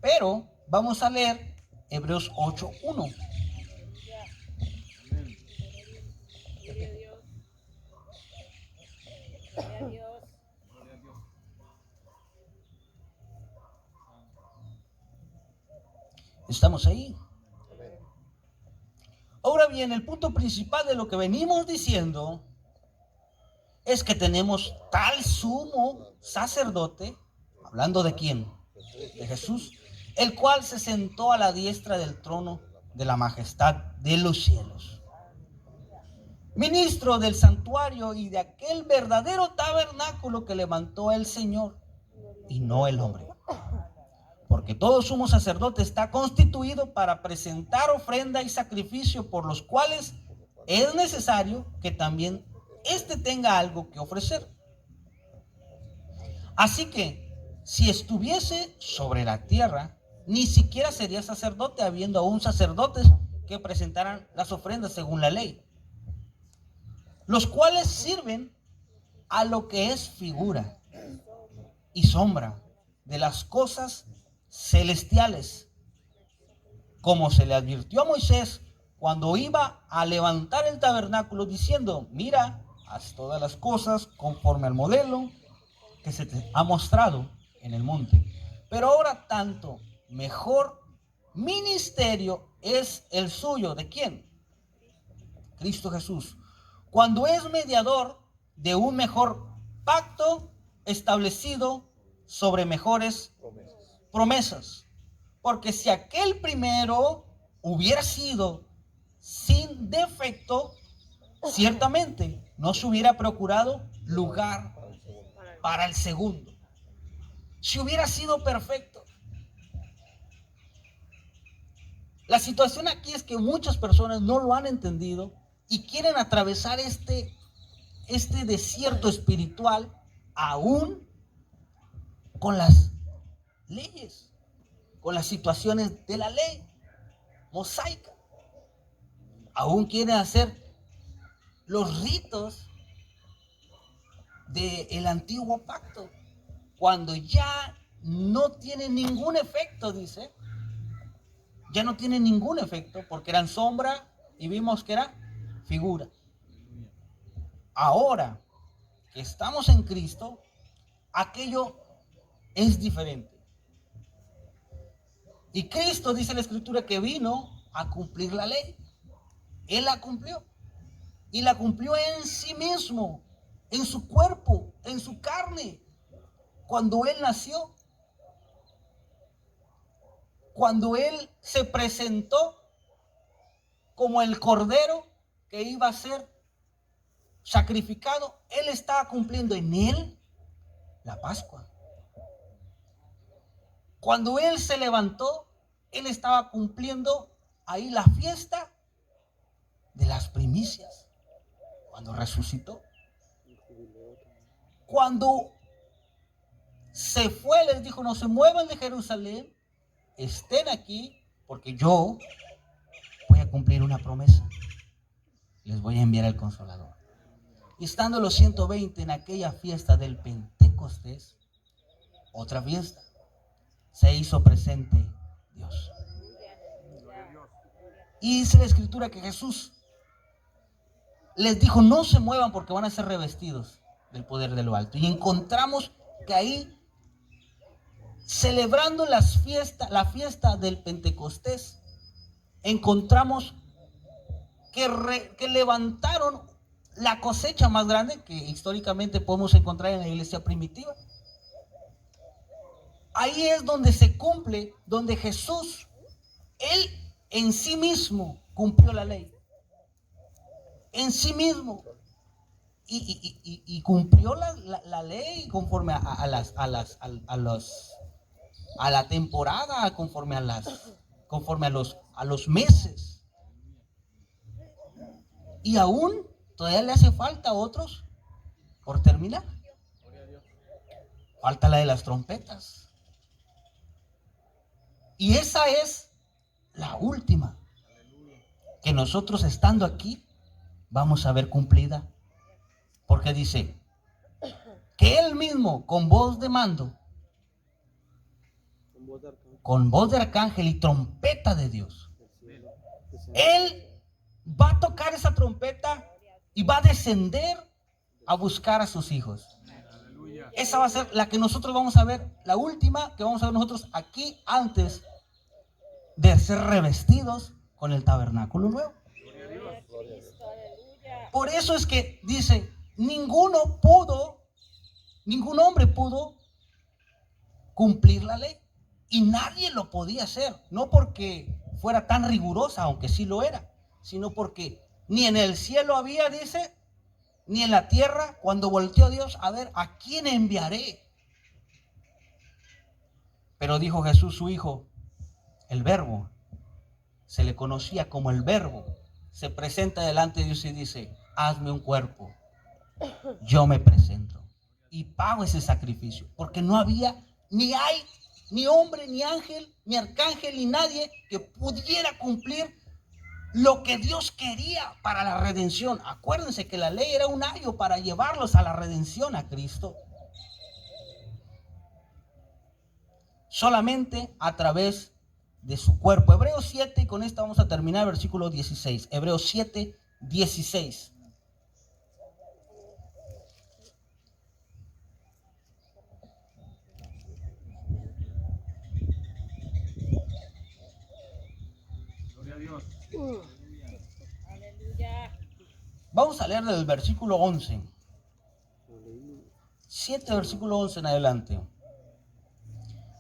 Pero vamos a leer Hebreos 8:1. ¿Estamos ahí? Ahora bien, el punto principal de lo que venimos diciendo es que tenemos tal sumo sacerdote, hablando de quién, de Jesús, el cual se sentó a la diestra del trono de la majestad de los cielos, ministro del santuario y de aquel verdadero tabernáculo que levantó el Señor y no el hombre. Porque todo sumo sacerdote está constituido para presentar ofrenda y sacrificio, por los cuales es necesario que también éste tenga algo que ofrecer. Así que, si estuviese sobre la tierra, ni siquiera sería sacerdote, habiendo aún sacerdotes que presentaran las ofrendas según la ley, los cuales sirven a lo que es figura y sombra de las cosas celestiales, como se le advirtió a Moisés cuando iba a levantar el tabernáculo, diciendo: mira, haz todas las cosas conforme al modelo que se te ha mostrado en el monte. Pero ahora tanto mejor ministerio es el suyo. ¿De quién? Cristo Jesús, cuando es mediador de un mejor pacto establecido sobre mejores promesas. Porque si aquel primero hubiera sido sin defecto, ciertamente no se hubiera procurado lugar para el segundo. Si hubiera sido perfecto. La situación aquí es que muchas personas no lo han entendido y quieren atravesar este desierto espiritual aún con las leyes, con las situaciones de la ley mosaica. Aún quieren hacer los ritos del antiguo pacto, cuando ya no tiene ningún efecto, dice. Ya no tiene ningún efecto, porque eran sombra y vimos que era figura. Ahora que estamos en Cristo, aquello es diferente. Y Cristo, dice la Escritura, que vino a cumplir la ley. Él la cumplió. Y la cumplió en sí mismo, en su cuerpo, en su carne, cuando Él nació. Cuando Él se presentó como el cordero que iba a ser sacrificado, Él estaba cumpliendo en Él la Pascua. Cuando Él se levantó, Él estaba cumpliendo ahí la fiesta de las primicias. Cuando resucitó, cuando se fue, les dijo: no se muevan de Jerusalén, estén aquí, porque yo voy a cumplir una promesa. Les voy a enviar al Consolador. Y estando los 120 en aquella fiesta del Pentecostés, otra fiesta, se hizo presente Dios. Y dice la Escritura que Jesús les dijo: no se muevan, porque van a ser revestidos del poder de lo alto. Y encontramos que ahí, celebrando la fiesta del Pentecostés, encontramos que levantaron la cosecha más grande que históricamente podemos encontrar en la iglesia primitiva. Ahí es donde se cumple, donde Jesús, Él en sí mismo cumplió la ley. En sí mismo. Y cumplió la ley conforme a la temporada, conforme a los meses. Y aún todavía le hace falta a otros por terminar. Falta la de las trompetas. Y esa es la última que nosotros, estando aquí, vamos a ver cumplida. Porque dice que Él mismo, con voz de mando, con voz de arcángel y trompeta de Dios, Él va a tocar esa trompeta y va a descender a buscar a sus hijos. Esa va a ser la que nosotros vamos a ver, la última que vamos a ver nosotros aquí antes de ser revestidos con el tabernáculo nuevo. Por eso es que dice, ningún hombre pudo cumplir la ley y nadie lo podía hacer, no porque fuera tan rigurosa, aunque sí lo era, sino porque ni en el cielo había, dice, ni en la tierra. Cuando volteó Dios a ver, ¿a quién enviaré? Pero dijo Jesús, su Hijo, el Verbo, se le conocía como el Verbo, se presenta delante de Dios y dice, hazme un cuerpo, yo me presento y pago ese sacrificio, porque no había, ni hay, ni hombre, ni ángel, ni arcángel, ni nadie que pudiera cumplir lo que Dios quería para la redención. Acuérdense que la ley era un ayo para llevarlos a la redención a Cristo. Solamente a través de su cuerpo. Hebreos 7, y con esto vamos a terminar, versículo 16. Hebreos 7, 16. Gloria a Dios. Vamos a leer del versículo 11. 7, versículo 11 en adelante.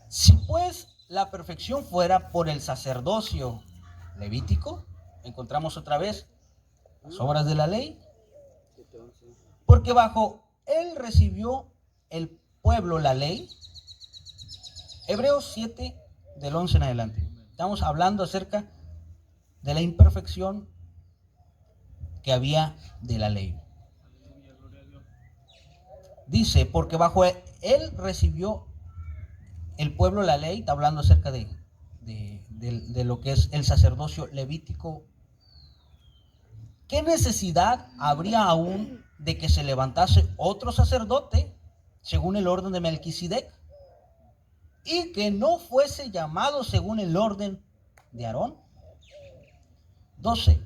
Si pues la perfección fuera por el sacerdocio levítico, encontramos otra vez las obras de la ley, porque bajo él recibió el pueblo la ley. Hebreos 7, del 11 en adelante. Estamos hablando acerca de la imperfección que había de la ley. Dice, porque bajo él recibió el pueblo la ley. Está hablando acerca de lo que es el sacerdocio levítico. ¿Qué necesidad habría aún de que se levantase otro sacerdote según el orden de Melquisedec y que no fuese llamado según el orden de Aarón? 12.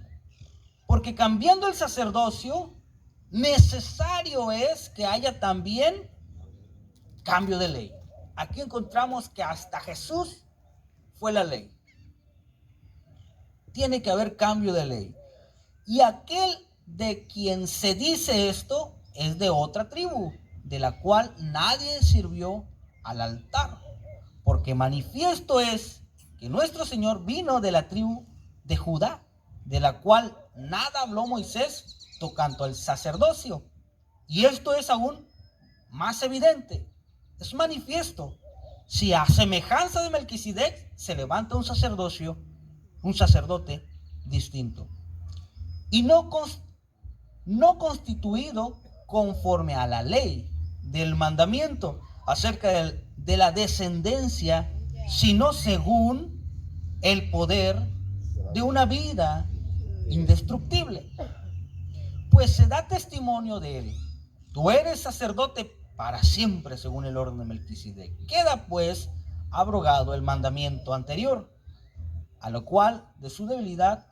Porque cambiando el sacerdocio, necesario es que haya también cambio de ley. Aquí encontramos que hasta Jesús fue la ley. Tiene que haber cambio de ley. Y aquel de quien se dice esto es de otra tribu, de la cual nadie sirvió al altar. Porque manifiesto es que nuestro Señor vino de la tribu de Judá, de la cual nada habló Moisés tocante al sacerdocio. Y esto es aún más evidente, es manifiesto, si a semejanza de Melquisedec se levanta un sacerdote distinto, y no constituido conforme a la ley del mandamiento acerca de la descendencia, sino según el poder de una vida indestructible. Pues se da testimonio de él: tú eres sacerdote para siempre según el orden de Melquisedec. Queda pues abrogado el mandamiento anterior, a lo cual de su debilidad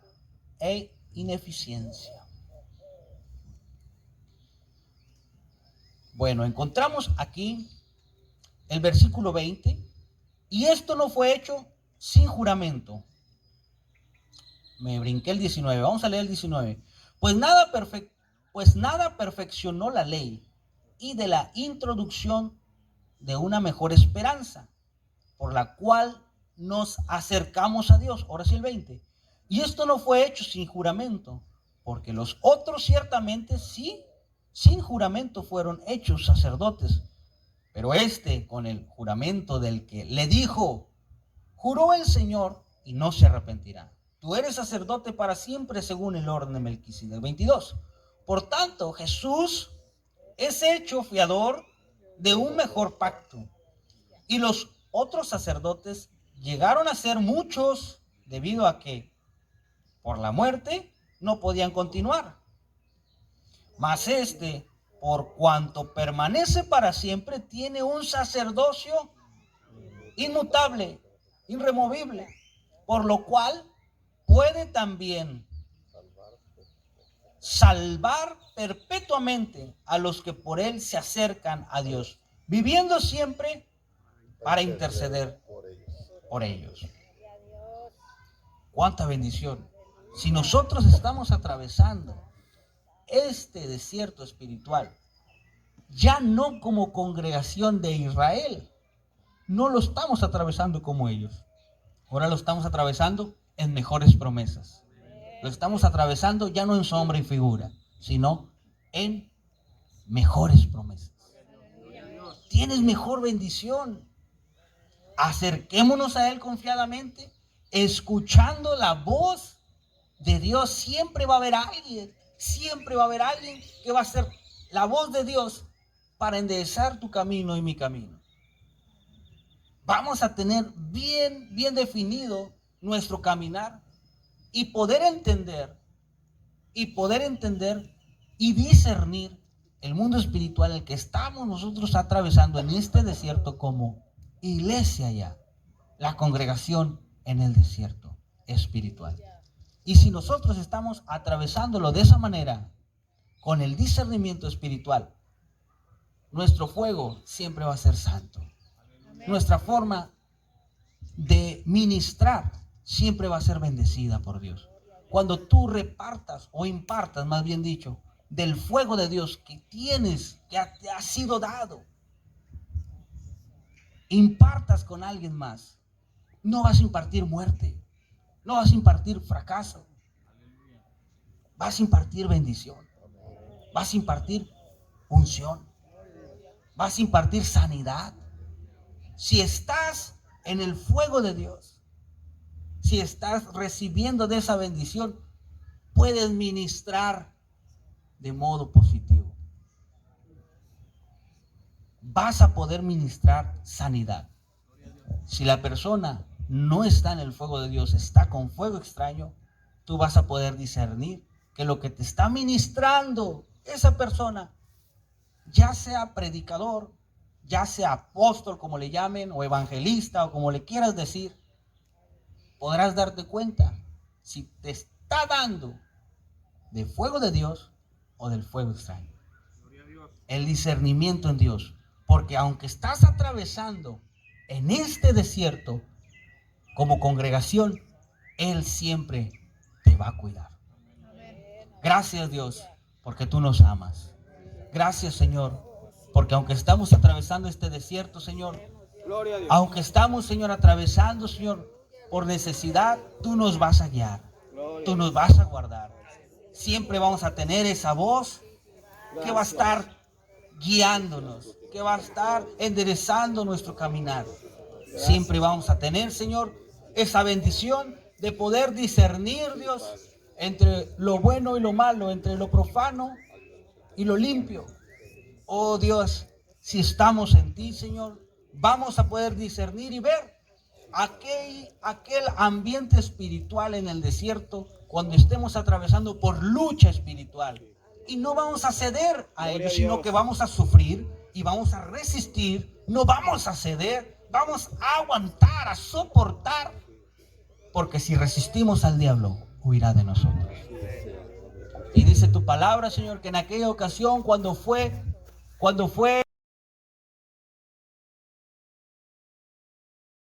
e ineficiencia. Bueno, encontramos aquí el versículo 20, y esto no fue hecho sin juramento. Me brinqué el 19, vamos a leer el 19. Pues nada perfeccionó la ley y de la introducción de una mejor esperanza, por la cual nos acercamos a Dios. Ahora sí el 20. Y esto no fue hecho sin juramento, porque los otros ciertamente sí, sin juramento fueron hechos sacerdotes, pero este con el juramento del que le dijo: juró el Señor y no se arrepentirá. Tú eres sacerdote para siempre según el orden de Melquisedec. 22. Por tanto, Jesús es hecho fiador de un mejor pacto. Y los otros sacerdotes llegaron a ser muchos debido a que por la muerte no podían continuar. Mas este, por cuanto permanece para siempre, tiene un sacerdocio inmutable, irremovible, por lo cual puede también salvar perpetuamente a los que por él se acercan a Dios, viviendo siempre para interceder por ellos. ¡Cuánta bendición! Si nosotros estamos atravesando este desierto espiritual, ya no como congregación de Israel, no lo estamos atravesando como ellos. Ahora lo estamos atravesando en mejores promesas. Lo estamos atravesando ya no en sombra y figura, sino en mejores promesas. Tienes mejor bendición. Acerquémonos a Él confiadamente, escuchando la voz de Dios. Siempre va a haber alguien que va a ser la voz de Dios para enderezar tu camino y mi camino. Vamos a tener bien definido nuestro caminar y poder entender y discernir el mundo espiritual en el que estamos nosotros atravesando en este desierto como iglesia ya, la congregación en el desierto espiritual. Y si nosotros estamos atravesándolo de esa manera, con el discernimiento espiritual, nuestro fuego siempre va a ser santo. Nuestra forma de ministrar siempre va a ser bendecida por Dios. Cuando tú repartas o impartas, más bien dicho, del fuego de Dios que tienes, que te ha sido dado, impartas con alguien más, no vas a impartir muerte, no vas a impartir fracaso, vas a impartir bendición, vas a impartir unción, vas a impartir sanidad. Si estás en el fuego de Dios, si estás recibiendo de esa bendición, puedes ministrar de modo positivo. Vas a poder ministrar sanidad. Si la persona no está en el fuego de Dios, está con fuego extraño, tú vas a poder discernir que lo que te está ministrando esa persona, ya sea predicador, ya sea apóstol, como le llamen, o evangelista, o como le quieras decir, podrás darte cuenta si te está dando de fuego de Dios o del fuego extraño. El discernimiento en Dios. Porque aunque estás atravesando en este desierto como congregación, Él siempre te va a cuidar. Gracias, Dios, porque tú nos amas. Gracias, Señor, porque aunque estamos atravesando este desierto, Señor, aunque estamos, Señor, atravesando, Señor, por necesidad, tú nos vas a guiar, tú nos vas a guardar. Siempre vamos a tener esa voz que va a estar guiándonos, que va a estar enderezando nuestro caminar. Siempre vamos a tener, Señor, esa bendición de poder discernir, Dios, entre lo bueno y lo malo, entre lo profano y lo limpio. Oh Dios, si estamos en ti, Señor, vamos a poder discernir y ver aquel ambiente espiritual en el desierto cuando estemos atravesando por lucha espiritual. Y no vamos a ceder a ello, sino que vamos a sufrir y vamos a resistir. No vamos a ceder, vamos a aguantar, a soportar, porque si resistimos al diablo, huirá de nosotros. Y dice tu palabra, Señor, que en aquella ocasión cuando fue